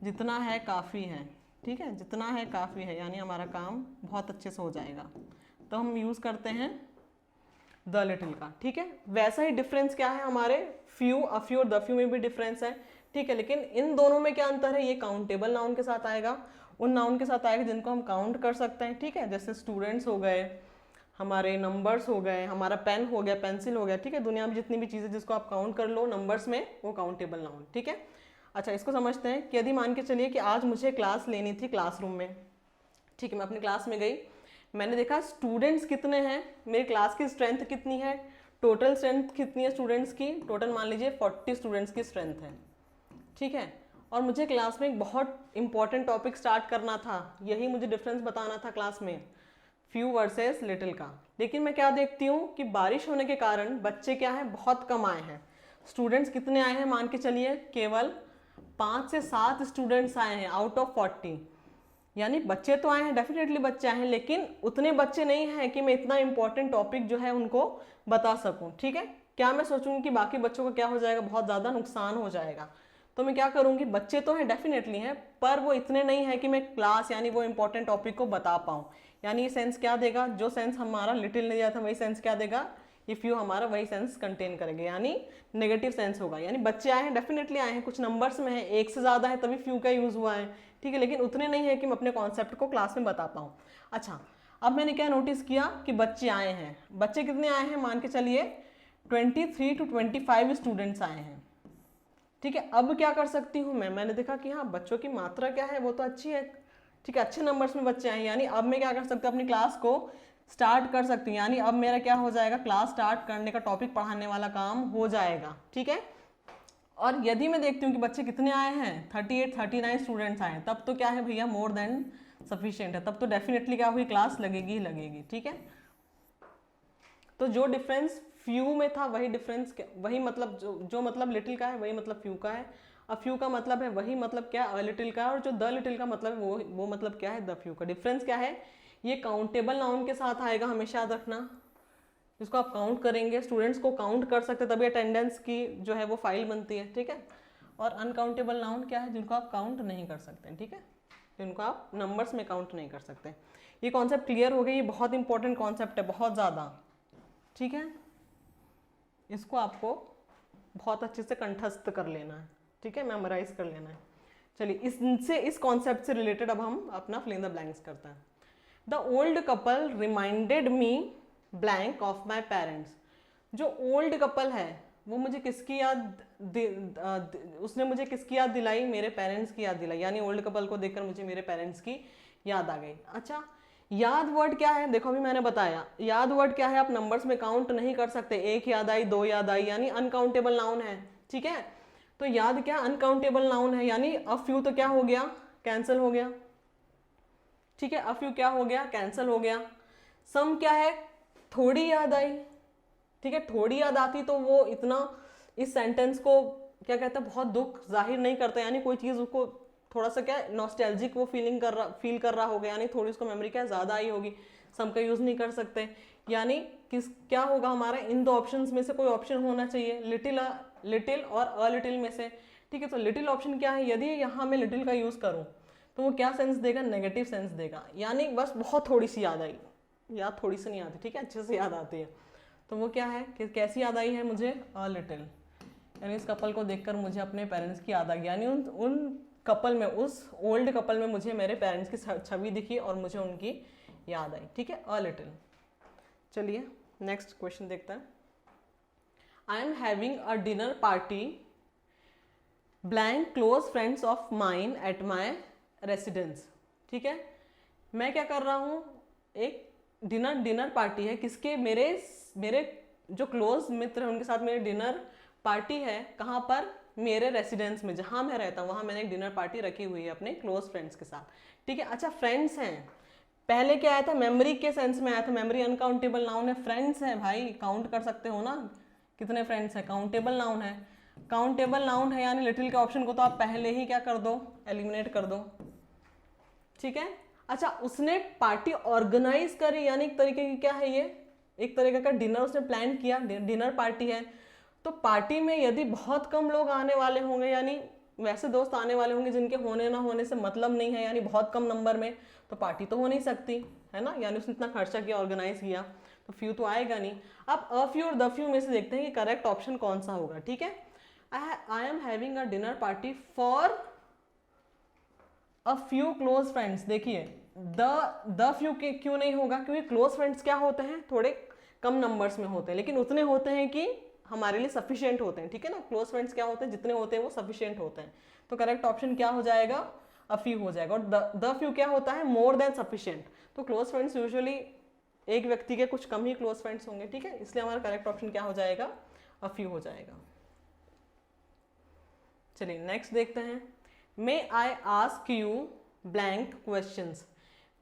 जितना है काफ़ी है। ठीक है, जितना है काफ़ी है, यानी हमारा काम बहुत अच्छे से हो जाएगा, तो हम यूज़ करते हैं द लिटिल का। ठीक है, वैसा ही डिफरेंस क्या है? हमारे फ्यू, अफ्यू और द फ्यू में भी डिफरेंस है। ठीक है, लेकिन इन दोनों में क्या अंतर है? ये काउंटेबल नाउन के साथ आएगा, उन नाउन के साथ आएगा जिनको हम काउंट कर सकते हैं। ठीक है, जैसे स्टूडेंट्स हो गए, हमारे नंबर्स हो गए, हमारा पेन हो गया, पेंसिल हो गया। ठीक है, दुनिया में जितनी भी चीज़ें जिसको आप काउंट कर लो नंबर्स में, वो काउंटेबल नाउन। ठीक है, अच्छा इसको समझते हैं कि यदि मान के चलिए कि आज मुझे क्लास लेनी थी क्लासरूम में। ठीक है, मैं अपनी क्लास में गई, मैंने देखा स्टूडेंट्स कितने हैं, मेरी क्लास की स्ट्रेंथ कितनी है, टोटल स्ट्रेंथ कितनी है स्टूडेंट्स की, टोटल मान लीजिए 40 स्टूडेंट्स की स्ट्रेंथ है, ठीक है। और मुझे क्लास में एक बहुत इंपॉर्टेंट टॉपिक स्टार्ट करना था, यही मुझे डिफरेंस बताना था क्लास में, फ्यू वर्सेस लिटिल का। लेकिन मैं क्या देखती हूँ कि बारिश होने के कारण बच्चे क्या है, बहुत कम आए हैं। स्टूडेंट्स कितने आए हैं, मान के चलिए केवल 5 से 7 स्टूडेंट्स आए हैं आउट ऑफ 40। यानी बच्चे तो आए हैं, डेफिनेटली बच्चे आए हैं, लेकिन उतने बच्चे नहीं हैं कि मैं इतना इंपॉर्टेंट टॉपिक जो है उनको बता सकूं, ठीक है। क्या मैं सोचूंगी कि बाकी बच्चों का क्या हो जाएगा, बहुत ज़्यादा नुकसान हो जाएगा। तो मैं क्या करूंगी, बच्चे तो हैं डेफिनेटली हैं, पर वो इतने नहीं है कि मैं क्लास यानी वो इंपॉर्टेंट टॉपिक को बता पाऊँ। यानी ये सेंस क्या देगा, जो सेंस हमारा लिटिल ने दिया था वही सेंस क्या देगा, ये फ्यू हमारा वही सेंस कंटेन करेंगे, यानी नेगेटिव सेंस होगा। यानी बच्चे आए हैं, डेफिनेटली आए हैं, कुछ नंबर्स में है, एक से ज़्यादा है तभी फ्यू का यूज़ हुआ है, ठीक है, लेकिन उतने नहीं है कि मैं अपने कॉन्सेप्ट को क्लास में बता पाऊँ। अच्छा, अब मैंने क्या नोटिस किया कि बच्चे आए हैं, बच्चे कितने आए हैं, मान के चलिए 23 to 25 स्टूडेंट्स आए हैं, ठीक है। अब क्या कर सकती हूँ मैंने देखा कि हाँ बच्चों की मात्रा क्या है, वो तो अच्छी है, ठीक है, अच्छे नंबर्स में बच्चे आए, यानी अब मैं क्या कर सकती हूँ, अपनी क्लास को स्टार्ट कर सकती हूँ। यानी अब मेरा क्या हो जाएगा, क्लास स्टार्ट करने का, टॉपिक पढ़ाने वाला काम हो जाएगा, ठीक है। और यदि मैं देखती हूँ कि बच्चे कितने आए हैं, 38 39 स्टूडेंट्स आए हैं, तब तो क्या है भैया, मोर देन सफिशिएंट है, तब तो डेफिनेटली क्या हुई, क्लास लगेगी ही लगेगी, ठीक है। तो जो डिफरेंस फ्यू में था वही डिफरेंस, वही मतलब जो मतलब लिटिल का है वही मतलब फ्यू का है। अब फ्यू का मतलब है वही मतलब क्या, अ लिटिल का, और जो द लिटिल का मतलब है वो मतलब क्या है, द फ्यू का। डिफरेंस क्या है, ये काउंटेबल नाउन के साथ आएगा, हमेशा याद रखना। इसको आप काउंट करेंगे, स्टूडेंट्स को काउंट कर सकते तभी अटेंडेंस की जो है वो फाइल बनती है, ठीक है। और अनकाउंटेबल नाउन क्या है, जिनको आप काउंट नहीं कर सकते, ठीक है, जिनको आप नंबर्स में काउंट नहीं कर सकते। ये कॉन्सेप्ट क्लियर हो गया, ये बहुत इंपॉर्टेंट कॉन्सेप्ट है, बहुत ज़्यादा, ठीक है। इसको आपको बहुत अच्छे से कंठस्थ कर लेना है, ठीक है, मेमोराइज कर लेना है। चलिए इस कॉन्सेप्ट से रिलेटेड अब हम अपना फिल इन द ब्लैंक्स करते हैं। The old couple reminded me blank of my parents. जो ओल्ड कपल है वो मुझे किसकी उसने मुझे किसकी याद दिलाई, मेरे पेरेंट्स की याद दिलाई। यानी ओल्ड कपल को देखकर मुझे मेरे पेरेंट्स की याद आ गई। अच्छा, याद वर्ड क्या है, देखो अभी मैंने बताया, याद वर्ड क्या है, आप नंबर्स में काउंट नहीं कर सकते, एक याद आई, दो याद आई, यानी अनकाउंटेबल नाउन है, ठीक है। तो याद क्या, अनकाउंटेबल नाउन है, यानी अ फ्यू तो क्या हो गया, कैंसिल हो गया, ठीक है, अ फ्यू क्या हो गया, कैंसिल हो गया। सम क्या है, थोड़ी याद आई, ठीक है, थोड़ी याद आती तो वो इतना इस सेंटेंस को क्या कहते हैं, बहुत दुख जाहिर नहीं करता, यानी कोई चीज़ उसको थोड़ा सा क्या नॉस्टैल्जिक वो फील कर रहा होगा, यानी थोड़ी उसको मेमोरी क्या ज़्यादा आई होगी, सम का यूज़ नहीं कर सकते। यानी क्या होगा हमारा, इन दो ऑप्शंस में से कोई ऑप्शन होना चाहिए, लिटिल और अ लिटिल में से, ठीक है। तो लिटिल ऑप्शन क्या है, यदि यहाँ मैं लिटिल का यूज़ करूँ तो वो क्या सेंस देगा, नेगेटिव सेंस देगा, यानी बस बहुत थोड़ी सी याद आई, याद थोड़ी सी नहीं आती, ठीक है, अच्छे से याद आती है। तो वो क्या है कि कैसी याद आई है मुझे, अ लिटिल, यानी इस कपल को देखकर मुझे अपने पेरेंट्स की याद आ गई, यानी उन कपल में, उस ओल्ड कपल में मुझे मेरे पेरेंट्स की छवि दिखी और मुझे उनकी याद आई, ठीक है, अ लिटिल। चलिए नेक्स्ट क्वेश्चन देखते हैं। I am having a dinner party blank close friends of mine at my residence, ठीक है। मैं क्या कर रहा हूँ, एक डिनर पार्टी है, किसके, मेरे जो क्लोज मित्र हैं उनके साथ मेरी डिनर पार्टी है, कहाँ पर, मेरे रेसिडेंस में, जहाँ मैं रहता हूँ वहाँ मैंने एक डिनर पार्टी रखी हुई है अपने क्लोज फ्रेंड्स के साथ, ठीक है। अच्छा, फ्रेंड्स हैं, पहले क्या आया था, मेमोरी के सेंस में आया था, मेमोरी अनकाउंटेबल नाउन है, फ्रेंड्स है भाई, काउंट कर सकते हो ना कितने फ्रेंड्स हैं, काउंटेबल नाउन है, काउंटेबल नाउन है, यानी लिटिल के ऑप्शन को तो आप पहले ही क्या कर दो, एलिमिनेट कर दो, ठीक है। अच्छा, उसने पार्टी ऑर्गेनाइज करी, यानी एक तरीके की क्या है ये, एक तरीके का डिनर उसने प्लान किया, डिनर पार्टी है। तो पार्टी में यदि बहुत कम लोग आने वाले होंगे, यानी वैसे दोस्त आने वाले होंगे जिनके होने ना होने से मतलब नहीं है, यानी बहुत कम नंबर में, तो पार्टी तो हो नहीं सकती है ना, यानी उसने इतना खर्चा किया, ऑर्गेनाइज किया, तो फ्यू तो आएगा नहीं। अब अ फ्यू और द फ्यू में से देखते हैं कि करेक्ट ऑप्शन कौन सा होगा, ठीक है। I am having a dinner party for a few close friends. देखिए द फ्यू के क्यों नहीं होगा, क्योंकि क्लोज फ्रेंड्स क्या होते हैं, थोड़े कम नंबर्स में होते हैं, लेकिन उतने होते हैं कि हमारे लिए सफिशिएंट होते हैं, ठीक है ना। क्लोज फ्रेंड्स क्या होते हैं, जितने होते हैं वो सफिशिएंट होते हैं। तो करेक्ट ऑप्शन क्या हो जाएगा, अ फ्यू हो जाएगा। और द फ्यू क्या होता है, मोर देन सफिशिएंट। तो क्लोज फ्रेंड्स यूजुअली एक व्यक्ति के कुछ कम ही क्लोज फ्रेंड्स होंगे, ठीक है, इसलिए हमारा करेक्ट ऑप्शन क्या हो जाएगा, अ फ्यू हो जाएगा। चलिए नेक्स्ट देखते हैं। May I ask you blank questions,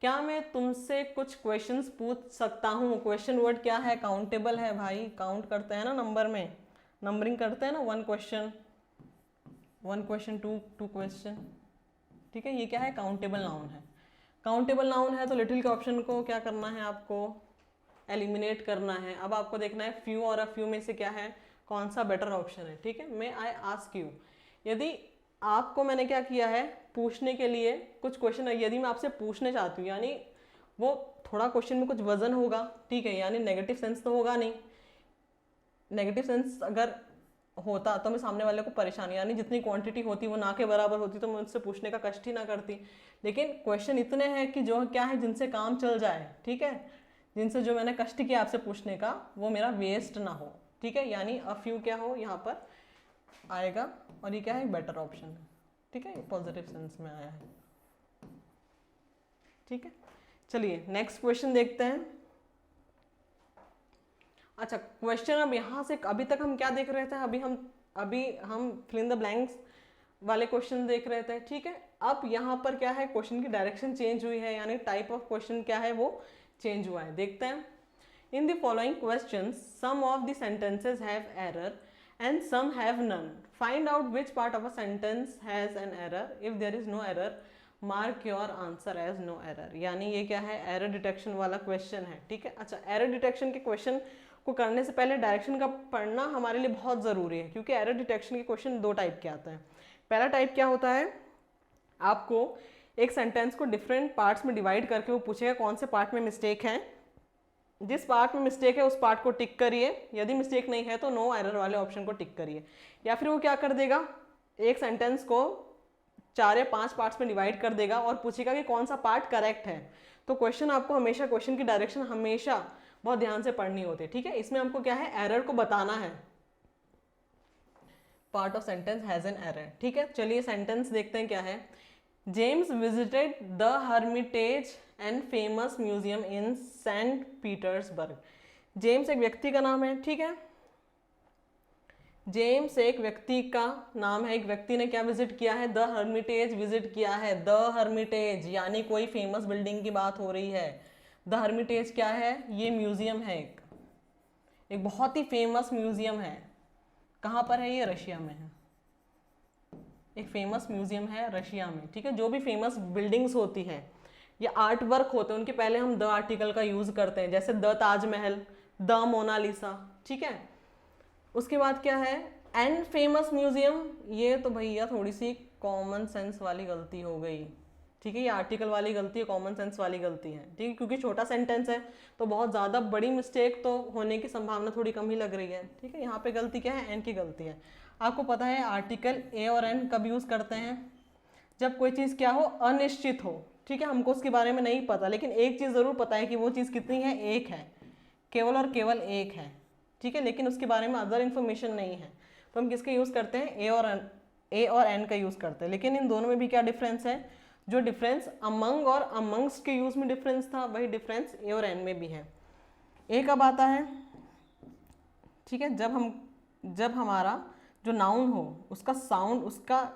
क्या मैं तुमसे कुछ क्वेश्चंस पूछ सकता हूँ। क्वेश्चन वर्ड क्या है, काउंटेबल है भाई, काउंट करते हैं ना नंबर में, नंबरिंग करते हैं ना, 1 क्वेश्चन 2 क्वेश्चन, ठीक है, ये क्या है, काउंटेबल नाउन है। काउंटेबल नाउन है तो लिटिल के ऑप्शन को क्या करना है, आपको एलिमिनेट करना है। अब आपको देखना है फ्यू और अ फ्यू में से क्या है, कौन सा बेटर ऑप्शन है, ठीक है। मे आई आस्क यू, यदि आपको मैंने क्या किया है, पूछने के लिए कुछ क्वेश्चन, यदि मैं आपसे पूछने चाहती हूँ, यानी वो थोड़ा क्वेश्चन में कुछ वजन होगा, ठीक है, यानी नेगेटिव सेंस तो होगा नहीं। नेगेटिव सेंस अगर होता तो मैं सामने वाले को परेशानी, यानी जितनी क्वांटिटी होती वो ना के बराबर होती तो मैं उससे पूछने का कष्ट ही ना करती। लेकिन क्वेश्चन इतने हैं कि जो क्या है, जिनसे काम चल जाए, ठीक है, जिनसे जो मैंने कष्ट किया आपसे पूछने का वो मेरा वेस्ट ना हो, ठीक है, यानी अ फ्यू क्या हो यहाँ पर आएगा, और ये क्या है, बेटर ऑप्शन है, ठीक है, पॉजिटिव सेंस में आया है, ठीक है। चलिए नेक्स्ट क्वेश्चन देखते हैं। अच्छा क्वेश्चन अब यहाँ से, अभी तक हम क्या देख रहे थे, अभी हम फिल इन द ब्लैंक्स वाले क्वेश्चन देख रहे थे, ठीक है। अब यहाँ पर क्या है, क्वेश्चन की डायरेक्शन चेंज हुई है, यानी टाइप ऑफ क्वेश्चन क्या है वो चेंज हुआ है। देखते हैं। In the following question some of the sentences have error and some have none, find out which part of a sentence has an error, if there is no error mark your answer as no error. यानी ये क्या है, error detection वाला question है, ठीक है। अच्छा error detection के क्वेश्चन को करने से पहले डायरेक्शन का पढ़ना हमारे लिए बहुत ज़रूरी है, क्योंकि एरर डिटेक्शन के क्वेश्चन 2 टाइप के आते हैं। पहला टाइप क्या होता है, आपको एक सेंटेंस को डिफरेंट पार्ट्स में डिवाइड करके वो पूछेगा कौन से पार्ट में मिस्टेक है, जिस पार्ट में मिस्टेक है उस पार्ट को टिक करिए, यदि मिस्टेक नहीं है तो नो एरर वाले ऑप्शन को टिक करिए। या फिर वो क्या कर देगा, एक सेंटेंस को 4 या 5 पार्ट्स में डिवाइड कर देगा और पूछेगा कि कौन सा पार्ट करेक्ट है। तो क्वेश्चन आपको हमेशा, क्वेश्चन की डायरेक्शन हमेशा बहुत ध्यान से पढ़नी होती है, ठीक है। इसमें हमको क्या है, एरर को बताना है, part of sentence has an error, ठीक है। चलिए सेंटेंस देखते हैं क्या है। James visited the Hermitage and famous museum in Saint Petersburg. James एक व्यक्ति का नाम है, ठीक है, जेम्स एक व्यक्ति का नाम है, एक व्यक्ति ने क्या विजिट किया है, द हर्मिटेज विजिट किया है। द हर्मिटेज यानी कोई फेमस बिल्डिंग की बात हो रही है। द हर्मिटेज क्या है, ये म्यूजियम है, एक बहुत ही फेमस म्यूजियम है। कहाँ पर है ये, रशिया में है, एक फेमस म्यूजियम है रशिया में, ठीक है। जो भी फेमस बिल्डिंग्स होती है या आर्ट वर्क होते हैं उनके पहले हम द आर्टिकल का यूज करते हैं, जैसे द ताजमहल, द मोनालिसा, ठीक है। उसके बाद क्या है, एन फेमस म्यूजियम, ये तो भैया थोड़ी सी कॉमन सेंस वाली गलती हो गई, ठीक है, ये आर्टिकल वाली गलती है, कॉमन सेंस वाली गलती है, ठीक है, क्योंकि छोटा सेंटेंस है तो बहुत ज़्यादा बड़ी मिस्टेक तो होने की संभावना थोड़ी कम ही लग रही है, ठीक है। यहाँ पे गलती क्या है, एन की गलती है। आपको पता है आर्टिकल ए और एन कब यूज़ करते हैं, जब कोई चीज़ क्या हो, अनिश्चित हो, ठीक है, हमको उसके बारे में नहीं पता, लेकिन एक चीज़ ज़रूर पता है कि वो चीज़ कितनी है, एक है, केवल और केवल एक है, ठीक है, लेकिन उसके बारे में अदर इन्फॉर्मेशन नहीं है, तो हम किसके यूज़ करते हैं, ए और एन का यूज़ करते हैं। लेकिन इन दोनों में भी क्या डिफरेंस है, जो डिफरेंस अमंग और अमंग्स के यूज़ में डिफरेंस था वही डिफरेंस ए और एन में भी है। ए कब आता है, ठीक है, जब हमारा जो नाउन हो उसका साउंड, उसका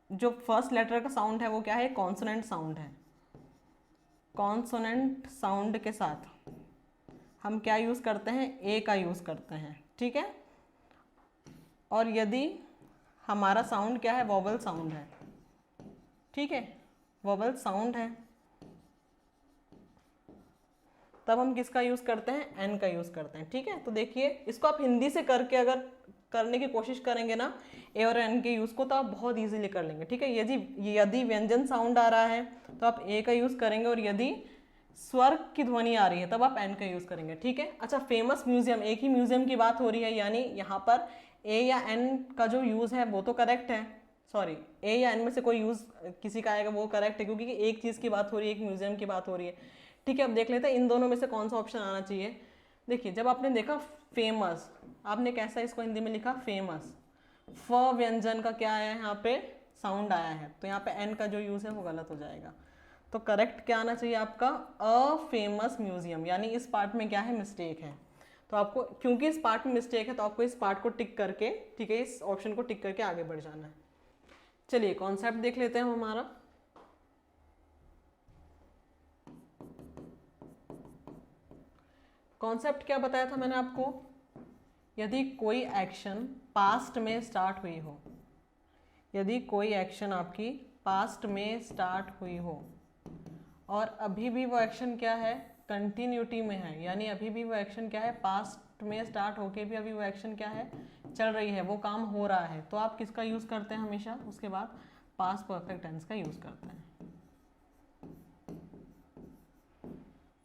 जो फर्स्ट लेटर का साउंड है वो क्या है, कॉन्सोनेंट साउंड है। कॉन्सोनेंट साउंड के साथ हम क्या यूज़ करते हैं, ए का यूज़ करते हैं, ठीक है। और यदि हमारा साउंड क्या है, वोवल साउंड है, ठीक है, वोवल साउंड है, तब हम किसका यूज़ करते हैं, एन का यूज़ करते हैं, ठीक है। तो देखिए इसको आप हिंदी से करके अगर करने की कोशिश करेंगे ना ए और एन के यूज़ को, तो आप बहुत इजीली कर लेंगे, ठीक है। यदि व्यंजन साउंड आ रहा है तो आप ए का यूज़ करेंगे, और यदि स्वर की ध्वनि आ रही है तब आप एन का यूज़ करेंगे, ठीक है। अच्छा फेमस म्यूजियम, एक ही म्यूजियम की बात हो रही है, यानी यहाँ पर ए या एन का जो यूज़ है वो तो करेक्ट है, सॉरी ए या एन में से कोई यूज़ किसी का आएगा वो करेक्ट है, क्योंकि एक चीज़ की बात हो रही है, एक म्यूजियम की बात हो रही है, ठीक है। अब देख लेते हैं इन दोनों में से कौन सा ऑप्शन आना चाहिए। देखिए जब आपने देखा फेमस, आपने कैसा इसको हिंदी में लिखा, फेमस, फ व्यंजन का क्या आया है, यहाँ पे साउंड आया है, तो यहाँ पे एन का जो यूज़ है वो गलत हो जाएगा। तो करेक्ट क्या आना चाहिए आपका, अ फेमस म्यूजियम, यानी इस पार्ट में क्या है, मिस्टेक है। तो आपको क्योंकि इस पार्ट में मिस्टेक है तो आपको इस पार्ट को टिक करके, ठीक है, इस ऑप्शन को टिक करके आगे बढ़ जाना है। चलिए कॉन्सेप्ट देख लेते हैं हमारा। कॉन्सेप्ट क्या बताया था मैंने आपको, यदि कोई एक्शन पास्ट में स्टार्ट हुई हो, यदि कोई एक्शन आपकी पास्ट में स्टार्ट हुई हो और अभी भी वो एक्शन क्या है, कंटिन्यूटी में है, यानी अभी भी वो एक्शन क्या है, पास्ट में स्टार्ट होके भी अभी वो एक्शन क्या है, चल रही है, वो काम हो रहा है, तो आप किसका यूज़ करते हैं हमेशा, उसके बाद पास्ट परफेक्ट टेंस का यूज़ करते हैं।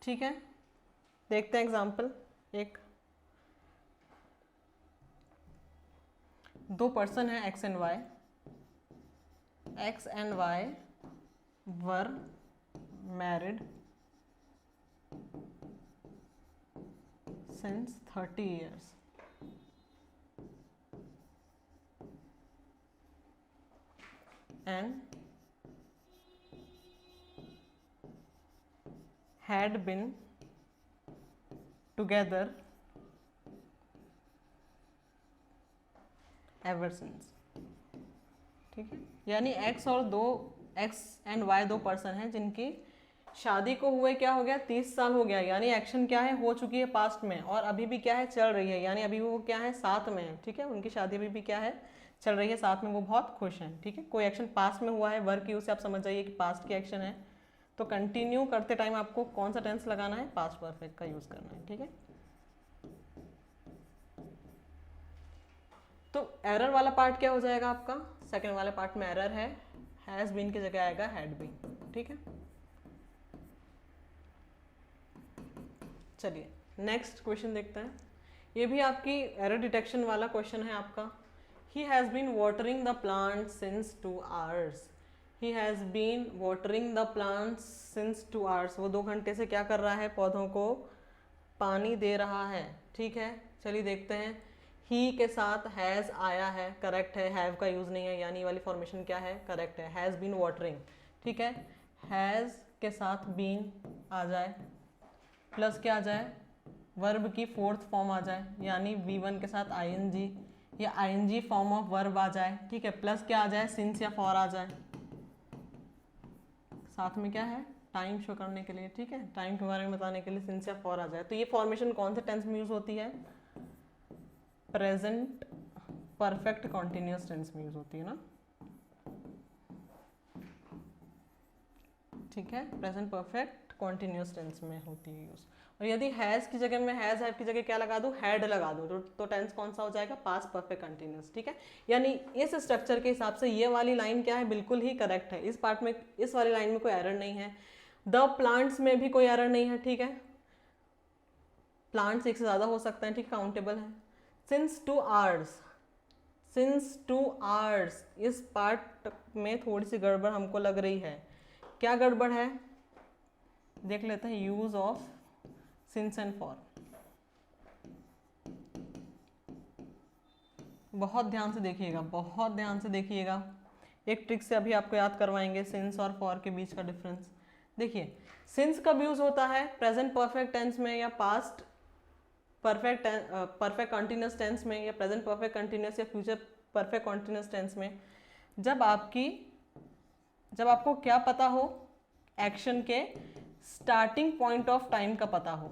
ठीक है, देखते हैं एग्जाम्पल। एक दो पर्सन है X and Y, X and Y were married since 30 years and had been together ever since। ठीक है, यानी एक्स और दो, एक्स एंड वाई दो पर्सन हैं जिनकी शादी को हुए क्या हो गया, 30 साल हो गया, यानी एक्शन क्या है, हो चुकी है पास्ट में, और अभी भी क्या है, चल रही है, यानी अभी वो क्या है, साथ में है। ठीक है, उनकी शादी अभी भी क्या है, चल रही है, साथ में वो बहुत खुश हैं। ठीक है, कोई एक्शन पास्ट में हुआ है, वर्क यूज से आप समझ जाइए कि पास्ट की एक्शन है, तो कंटिन्यू करते टाइम आपको कौन सा टेंस लगाना है, पास्ट परफेक्ट का यूज करना है। ठीक है, तो एरर वाला पार्ट क्या हो जाएगा आपका, सेकेंड वाले पार्ट में एरर है, हैज बीन की जगह आएगा हैड बीन। ठीक है, चलिए नेक्स्ट क्वेश्चन देखते हैं। ये भी आपकी एरर डिटेक्शन वाला क्वेश्चन है आपका। He has been watering the plant since 2 hours। He has been watering the plants since 2 hours। वो 2 घंटे से क्या कर रहा है, पौधों को पानी दे रहा है। ठीक है, चलिए देखते हैं। ही के साथ हैज़ आया है, करेक्ट है, हैव का यूज़ नहीं है, यानी वाली फॉर्मेशन क्या है, करेक्ट है, हैज़ बीन वाटरिंग। ठीक है, हैज़ के साथ बीन आ जाए, प्लस क्या आ जाए, वर्ब की फोर्थ फॉर्म आ जाए, यानी V1 के साथ ING या ING फॉर्म ऑफ वर्ब आ जाए। ठीक है, प्लस क्या आ जाए, सिंस या फॉर आ जाए, साथ में क्या है, टाइम शो करने के लिए। ठीक है, टाइम के बारे में बताने के लिए सिंस या फॉर आ जाए। तो ये फॉर्मेशन कौन से टेंस में यूज होती है, प्रेजेंट परफेक्ट कॉन्टिन्यूस टेंस में यूज होती है ना। ठीक है, प्रेजेंट परफेक्ट कॉन्टिन्यूस टेंस में होती है यूज। और यदि हैज़ की जगह में हैज़, हैव की जगह क्या लगा दूं, हैड लगा दूं, तो टेंस कौन सा हो जाएगा, पास्ट परफेक्ट कंटिन्यूस। ठीक है, यानी इस स्ट्रक्चर के हिसाब से ये वाली लाइन क्या है, बिल्कुल ही करेक्ट है। इस पार्ट में, इस वाली लाइन में कोई एरर नहीं है। द प्लांट्स में भी कोई एरर नहीं है। ठीक है, प्लांट्स एक से ज़्यादा हो सकते हैं, ठीक, काउंटेबल है। सिंस 2 hours, सिंस 2 hours, इस पार्ट में थोड़ी सी गड़बड़ हमको लग रही है। क्या गड़बड़ है, देख लेते हैं। Use of since and for, बहुत ध्यान से देखिएगा, बहुत ध्यान से देखिएगा। एक ट्रिक से अभी आपको याद करवाएंगे सिंस और फॉर के बीच का डिफरेंस। देखिए, सिंस कब यूज होता है, प्रेजेंट परफेक्ट टेंस में या पास्ट परफेक्ट कंटिन्यूस टेंस में या प्रेजेंट परफेक्ट कंटिन्यूस या फ्यूचर परफेक्ट कंटिन्यूस टेंस में, जब आपको क्या पता हो, एक्शन के स्टार्टिंग पॉइंट ऑफ टाइम का पता हो।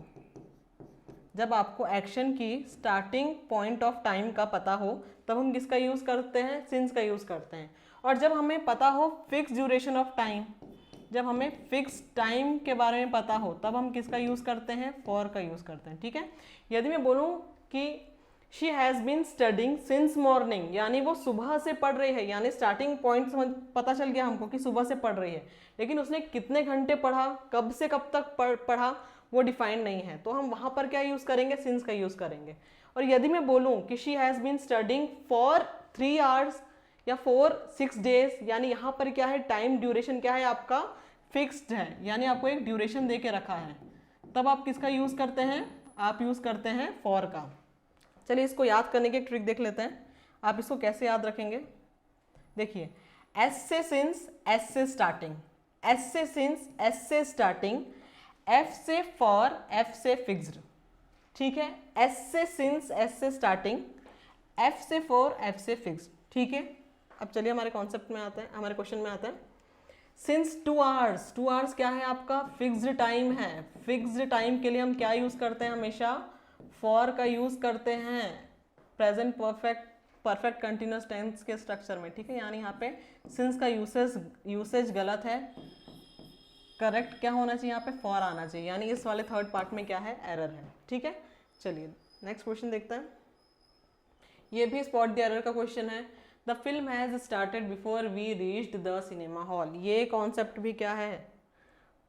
जब आपको एक्शन की स्टार्टिंग पॉइंट ऑफ टाइम का पता हो तब हम किसका यूज करते हैं, सिंस का यूज करते हैं। और जब हमें पता हो फिक्स ड्यूरेशन ऑफ टाइम, जब हमें फिक्स टाइम के बारे में पता हो तब हम किसका यूज करते हैं, फॉर का यूज करते हैं। ठीक है, यदि मैं बोलूं कि she has been studying since morning, यानी वो सुबह से पढ़ रही है, यानी स्टार्टिंग पॉइंट पता चल गया हमको कि सुबह से पढ़ रही है, लेकिन उसने कितने घंटे पढ़ा, कब से कब तक पढ़ा, वो डिफाइंड नहीं है, तो हम वहां पर क्या यूज करेंगे, सिंस का यूज करेंगे। और यदि मैं बोलूं कि she has been studying for 3 hours या फॉर 6 days, यानी यहाँ पर क्या है, टाइम ड्यूरेशन क्या है आपका, फिक्स्ड है, यानी आपको एक ड्यूरेशन दे के रखा है, तब आप किसका यूज करते हैं, आप यूज करते हैं फॉर का। चलिए इसको याद करने की एक ट्रिक देख लेते हैं। आप इसको कैसे याद रखेंगे, देखिए, एस से सिंस, एस से स्टार्टिंग, एस से सिंस, एस से स्टार्टिंग, एफ से फॉर, एफ से फिक्स्ड, ठीक है। एस से सिंस, एस से स्टार्टिंग, एफ से फॉर, एफ से फिक्स्ड, ठीक है। अब चलिए हमारे कॉन्सेप्ट में आते हैं, हमारे क्वेश्चन में आता है। सिंस 2 आवर्स, 2 आवर्स क्या है आपका, फिक्स्ड टाइम है। फिक्स्ड टाइम के लिए हम क्या यूज करते हैं, हमेशा फॉर का यूज करते हैं प्रेजेंट परफेक्ट कंटिन्यूअस टेंस के स्ट्रक्चर में, ठीक है। यानी यहाँ पे सिंस का यूसेज गलत है, करेक्ट क्या होना चाहिए, यहाँ पे फॉर आना चाहिए, यानी इस वाले थर्ड पार्ट में क्या है, एरर है, ठीक है। चलिए नेक्स्ट क्वेश्चन देखते हैं। ये भी स्पॉट द एरर का क्वेश्चन है। The film has started before we reached the cinema hall. ये कॉन्सेप्ट भी क्या है,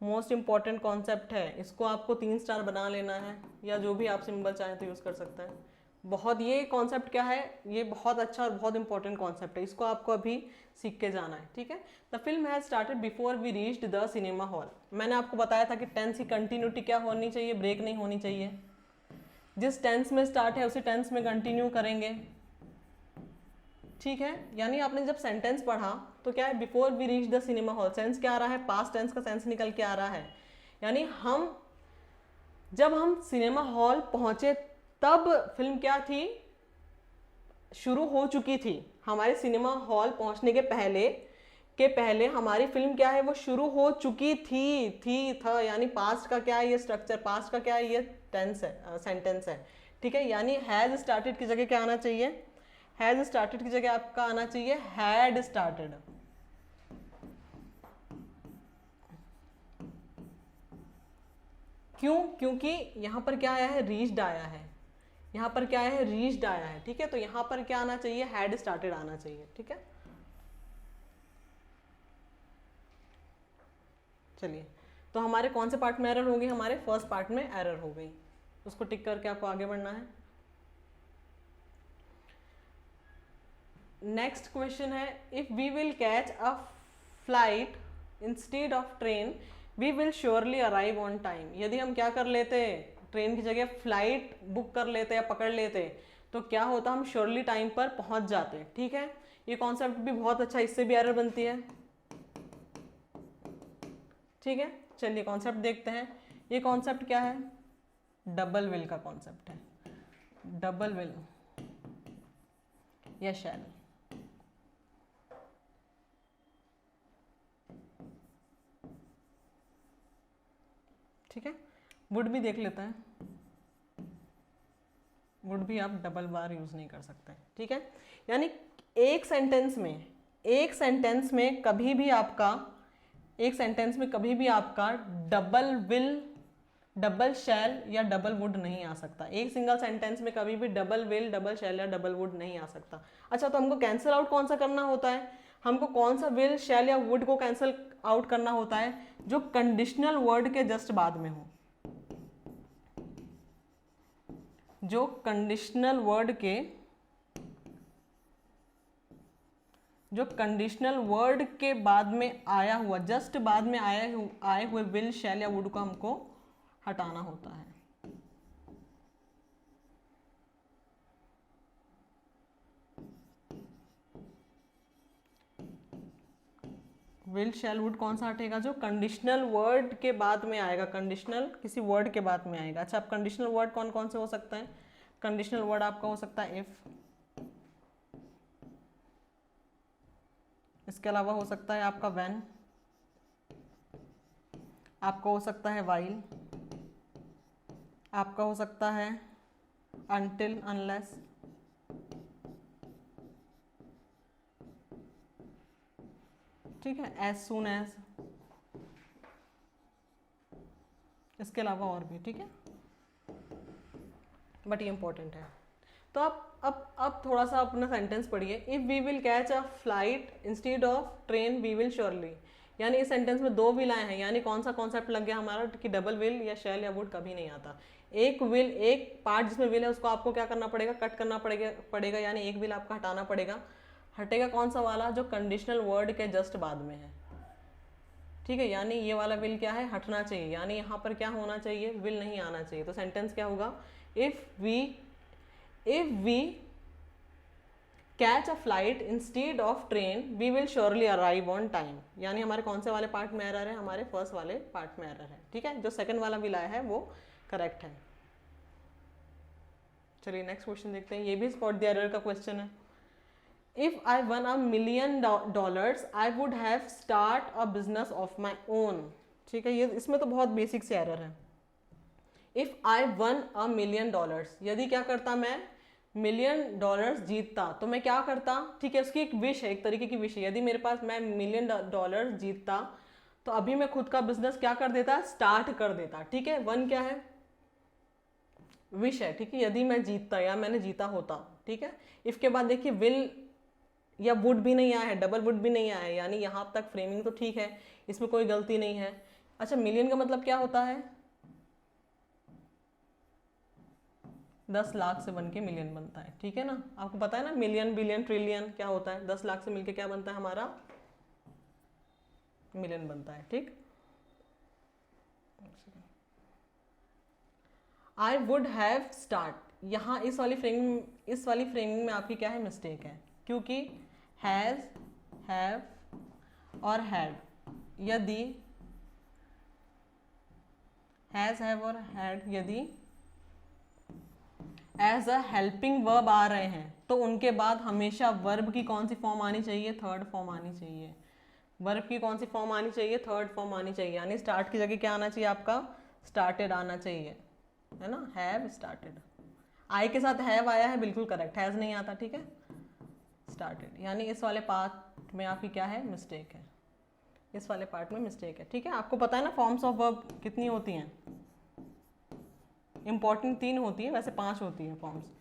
मोस्ट इंपॉर्टेंट कॉन्सेप्ट है। इसको आपको 3 स्टार बना लेना है, या जो भी आप सिंबल चाहें तो यूज़ कर सकते हैं। बहुत ये कॉन्सेप्ट क्या है, ये बहुत अच्छा और बहुत इंपॉर्टेंट कॉन्सेप्ट है, इसको आपको अभी सीख के जाना है, ठीक है। The film has started before we reached the cinema hall. मैंने आपको बताया था कि टेंस की कंटिन्यूटी क्या होनी चाहिए, ब्रेक नहीं होनी चाहिए। जिस टेंस में स्टार्ट है उसी टेंस में कंटिन्यू करेंगे, ठीक है। यानी आपने जब सेंटेंस पढ़ा तो क्या है, before we reach the cinema hall, sense क्या आ रहा है, पास्ट टेंस का सेंस निकल के आ रहा है। यानी जब हम सिनेमा हॉल पहुंचे तब फिल्म क्या थी, शुरू हो चुकी थी। हमारे सिनेमा हॉल पहुंचने के पहले हमारी फिल्म क्या है, वो शुरू हो चुकी था। यानी पास्ट का क्या है, ये स्ट्रक्चर, पास्ट का क्या है, ये टेंस है, सेंटेंस है, ठीक है। यानी हैज स्टार्टेड की जगह क्या आना चाहिए, हैज स्टार्टेड की जगह आपका आना चाहिए हैड स्टार्टेड। क्यों, क्योंकि यहां पर क्या आया है, रीच्ड आया है, यहां पर क्या आया है, रीच्ड आया है, ठीक है। तो यहां पर क्या आना चाहिए, हैड स्टार्टेड आना चाहिए, ठीक है। चलिए, तो हमारे कौन से पार्ट में एरर हो गई, हमारे फर्स्ट पार्ट में एरर हो गई, उसको टिक करके आपको आगे बढ़ना है। नेक्स्ट क्वेश्चन है, if we will catch a flight instead of train we will surely arrive on time. यदि हम क्या कर लेते, ट्रेन की जगह फ्लाइट बुक कर लेते या पकड़ लेते, तो क्या होता, हम श्योरली टाइम पर पहुंच जाते, ठीक है। ये कॉन्सेप्ट भी बहुत अच्छा, इससे भी एरर बनती है, ठीक है। चलिए कॉन्सेप्ट देखते हैं। ये कॉन्सेप्ट क्या है, डबल विल का कॉन्सेप्ट है, डबल विल या शैल। ठीक है, वुड भी देख लेते हैं, वुड भी आप डबल बार यूज नहीं कर सकते, ठीक है। यानी एक सेंटेंस में कभी भी आपका डबल विल, डबल शैल या डबल वुड नहीं आ सकता। एक सिंगल सेंटेंस में कभी भी डबल विल, डबल शैल या डबल वुड नहीं आ सकता। अच्छा, तो हमको कैंसिल आउट कौन सा करना होता है, हमको कौन सा विल, शैल या वुड को कैंसिल आउट करना होता है, जो कंडीशनल वर्ड के जस्ट बाद में हो, जो कंडीशनल वर्ड के बाद में आया हुआ, जस्ट बाद में आए हुए विल, शैल या वुड को हमको हटाना होता है। विल, शैल, वुड कौन सा हटेगा, जो कंडीशनल वर्ड के बाद में आएगा, कंडीशनल किसी वर्ड के बाद में आएगा। अच्छा, अब कंडीशनल वर्ड कौन कौन से हो सकता है, कंडीशनल वर्ड आपका हो सकता है इफ, इसके अलावा हो सकता है आपका व्हेन, आपका हो सकता है व्हाइल, आपका हो सकता है अनटिल, अनलेस, ठीक है, एज सून एज, इसके अलावा और भी, ठीक है, बट ये इंपॉर्टेंट है। तो आप अब थोड़ा सा अपना सेंटेंस पढ़िए। If we will catch a flight instead of train we will surely. यानी इस सेंटेंस में 2 विल आए हैं, यानी कौन सा कॉन्सेप्ट लग गया हमारा कि डबल विल या शैल या वुड कभी नहीं आता। एक विल, एक पार्ट जिसमें विल है उसको आपको क्या करना पड़ेगा, कट करना पड़ेगा, यानी एक विल आपका हटाना पड़ेगा। हटेगा कौन सा वाला, जो कंडीशनल वर्ड के जस्ट बाद में है, ठीक है। यानी ये वाला विल क्या है, हटना चाहिए, यानी यहाँ पर क्या होना चाहिए, विल नहीं आना चाहिए। तो सेंटेंस क्या होगा, if we catch a flight instead of train we will surely arrive on time. यानी हमारे कौन से वाले पार्ट में एरर है, हमारे फर्स्ट वाले पार्ट में एरर है, ठीक है। जो सेकंड वाला भी लाया है वो करेक्ट है। चलिए नेक्स्ट क्वेश्चन देखते हैं, ये भी स्पॉट द एरर का क्वेश्चन है। If I one $1 million I would have start a business of my own. ठीक है, ये इसमें तो बहुत बेसिक से एरर है। इफ आई वन $1 million, यदि क्या करता मैं $1 million जीतता तो मैं क्या करता, ठीक है, उसकी एक विश है, एक तरीके की विश है। यदि मेरे पास मैं $1 million जीतता तो अभी मैं खुद का बिजनेस क्या कर देता, स्टार्ट कर देता, ठीक है। वन क्या है, विश है, ठीक है, यदि मैं जीतता या मैंने जीता होता, ठीक है। इफ के बाद देखिए विल या वुड भी नहीं आया है, डबल वुड भी नहीं आया है, यानी यहाँ तक फ्रेमिंग तो ठीक है, इसमें कोई गलती नहीं है। अच्छा, मिलियन का मतलब क्या होता है, 10 लाख से बन के मिलियन बनता है, ठीक है ना। आपको पता है ना, मिलियन बिलियन ट्रिलियन क्या होता है, 10 लाख से मिलके क्या बनता है हमारा, मिलियन बनता है, ठीक। आई वुड हैव स्टार्ट, यहाँ इस वाली फ्रेमिंग में आपकी क्या है, मिस्टेक है, क्योंकि हैज, हैव और हैड, यदि हैज, हैव और हैड यदि एज अ हेल्पिंग वर्ब आ रहे हैं तो उनके बाद हमेशा वर्ब की कौन सी फॉर्म आनी चाहिए, थर्ड फॉर्म आनी चाहिए। वर्ब की कौन सी फॉर्म आनी चाहिए, थर्ड फॉर्म आनी चाहिए। यानी स्टार्ट की जगह क्या आना चाहिए आपका, स्टार्टेड आना चाहिए, है ना, हैव स्टार्टेड। आई के साथ हैव आया है, बिल्कुल करेक्ट, हैज नहीं आता, ठीक है, स्टार्टेड। यानी इस वाले पार्ट में आपकी क्या है, मिस्टेक है, इस वाले पार्ट में मिस्टेक है, ठीक है। आपको पता है ना फॉर्म्स ऑफ वर्ब कितनी होती हैं, इंपॉर्टेंट 3 होती है, वैसे 5 होती है फॉर्म्स,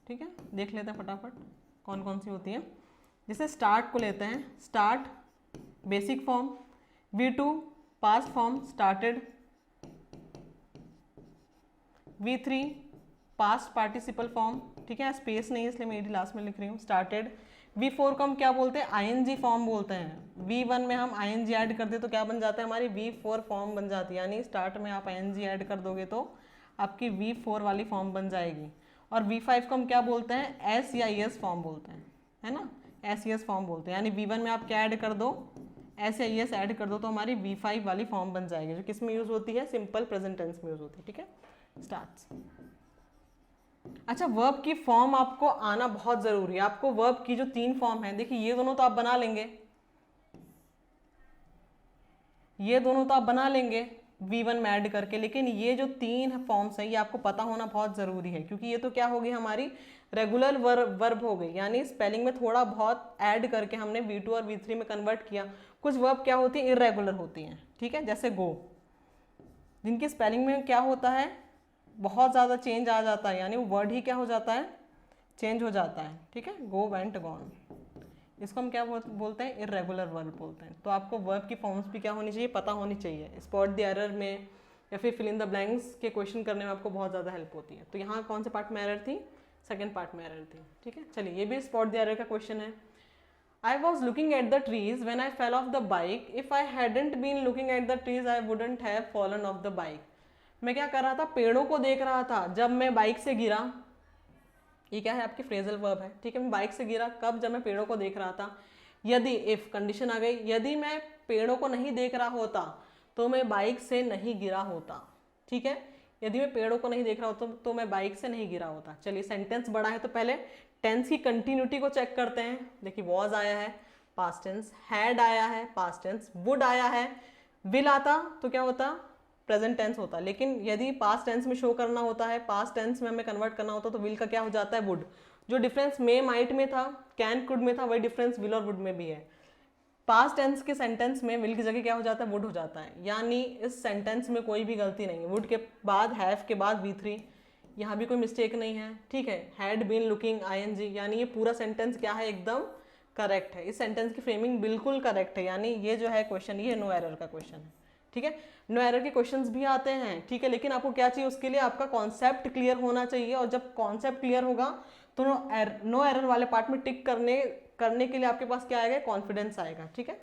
ठीक है। देख लेते हैं फटाफट कौन कौन सी होती हैं। जैसे स्टार्ट को लेते हैं, start basic form, V2 past form started, V3 past participle form, ठीक है, स्पेस नहीं है इसलिए मैं लास्ट में लिख रही हूँ, स्टार्टेड। V4 को हम क्या बोलते हैं, ING फॉर्म बोलते हैं। V1 में हम ING ऐड कर दे तो क्या बन जाता है, हमारी V4 फॉर्म बन जाती है। यानी स्टार्ट में आप ING ऐड कर दोगे तो आपकी V4 वाली फॉर्म बन जाएगी। और V5 को हम क्या बोलते हैं, S या ES फॉर्म बोलते हैं, है ना, S ES फॉर्म बोलते हैं। यानी V1 में आप क्या ऐड कर दो, S या ES ऐड कर दो तो हमारी V5 वाली फॉर्म बन जाएगी, जो किस में यूज होती है, सिंपल प्रेजेंट टेंस में यूज होती है, ठीक है। स्टार्ट्स। अच्छा, वर्ब की फॉर्म आपको आना बहुत जरूरी है। आपको वर्ब की जो 3 फॉर्म है, देखिए ये दोनों तो आप बना लेंगे, ये दोनों तो आप बना लेंगे V1 में ऐड करके, लेकिन ये जो 3 फॉर्म्स है ये आपको पता होना बहुत ज़रूरी है, क्योंकि ये तो क्या होगी, हमारी रेगुलर वर्ब हो गई। यानी स्पेलिंग में थोड़ा बहुत ऐड करके हमने V2 और V3 में कन्वर्ट किया। कुछ वर्ब क्या होती है, इरेगुलर होती हैं, ठीक है, जैसे गो, जिनकी स्पेलिंग में क्या होता है, बहुत ज़्यादा चेंज आ जाता है, यानी वो वर्ड ही क्या हो जाता है, चेंज हो जाता है, ठीक है। गो, वेंट, गॉन, इसको हम क्या बोलते हैं, इरेगुलर वर्ब बोलते हैं। तो आपको वर्ब की फॉर्म्स भी क्या होनी चाहिए, पता होनी चाहिए। स्पॉट द एरर में या फिर फिल इन द ब्लैंक्स के क्वेश्चन करने में आपको बहुत ज़्यादा हेल्प होती है। तो यहाँ कौन से पार्ट में एरर थी, सेकंड पार्ट में एरर थी, ठीक है। चलिए, ये भी स्पॉट द एरर का क्वेश्चन है। I was looking at the trees when I fell off the bike. If I hadn't been looking at the trees, I wouldn't have fallen off the bike. मैं क्या कर रहा था, पेड़ों को देख रहा था जब मैं बाइक से गिरा। ये क्या है, आपकी फ्रेजल वर्ब है, ठीक है। मैं बाइक से गिरा कब, जब मैं पेड़ों को देख रहा था। यदि, इफ कंडीशन आ गई, यदि मैं पेड़ों को नहीं देख रहा होता तो मैं बाइक से नहीं गिरा होता, ठीक है। यदि मैं पेड़ों को नहीं देख रहा होता तो मैं बाइक से नहीं गिरा होता। चलिए, सेंटेंस बड़ा है तो पहले टेंस की कंटिन्यूटी को चेक करते हैं। देखिए, वॉज आया है, पास्ट टेंस, हैड आया है, पास्ट टेंस, वुड आया है, विल आता तो क्या होता, प्रेजेंट टेंस होता। लेकिन यदि पास्ट टेंस में शो करना होता है, पास्ट टेंस में हमें कन्वर्ट करना होता तो विल का क्या हो जाता है, वुड। जो डिफरेंस मे, माइट में था, कैन, कुड में था, वही डिफरेंस विल और वुड में भी है। पास्ट टेंस के सेंटेंस में विल की जगह क्या हो जाता है, वुड हो जाता है। यानी इस सेंटेंस में कोई भी गलती नहीं है। वुड के बाद, हैव के बाद V3, यहाँ भी कोई मिस्टेक नहीं है, ठीक है। हैड बीन लुकिंग, ING, यानी ये पूरा सेंटेंस क्या है, एकदम करेक्ट है। इस सेंटेंस की फ्रेमिंग बिल्कुल करेक्ट है। यानी ये जो है क्वेश्चन, ये नो एरर का क्वेश्चन है, ठीक है। नो एरर के क्वेश्चंस भी आते हैं, ठीक है, लेकिन आपको क्या चाहिए, उसके लिए आपका कॉन्सेप्ट क्लियर होना चाहिए। और जब कॉन्सेप्ट क्लियर होगा तो नो एरर वाले पार्ट में टिक करने के लिए आपके पास क्या आएगा, कॉन्फिडेंस आएगा, ठीक है।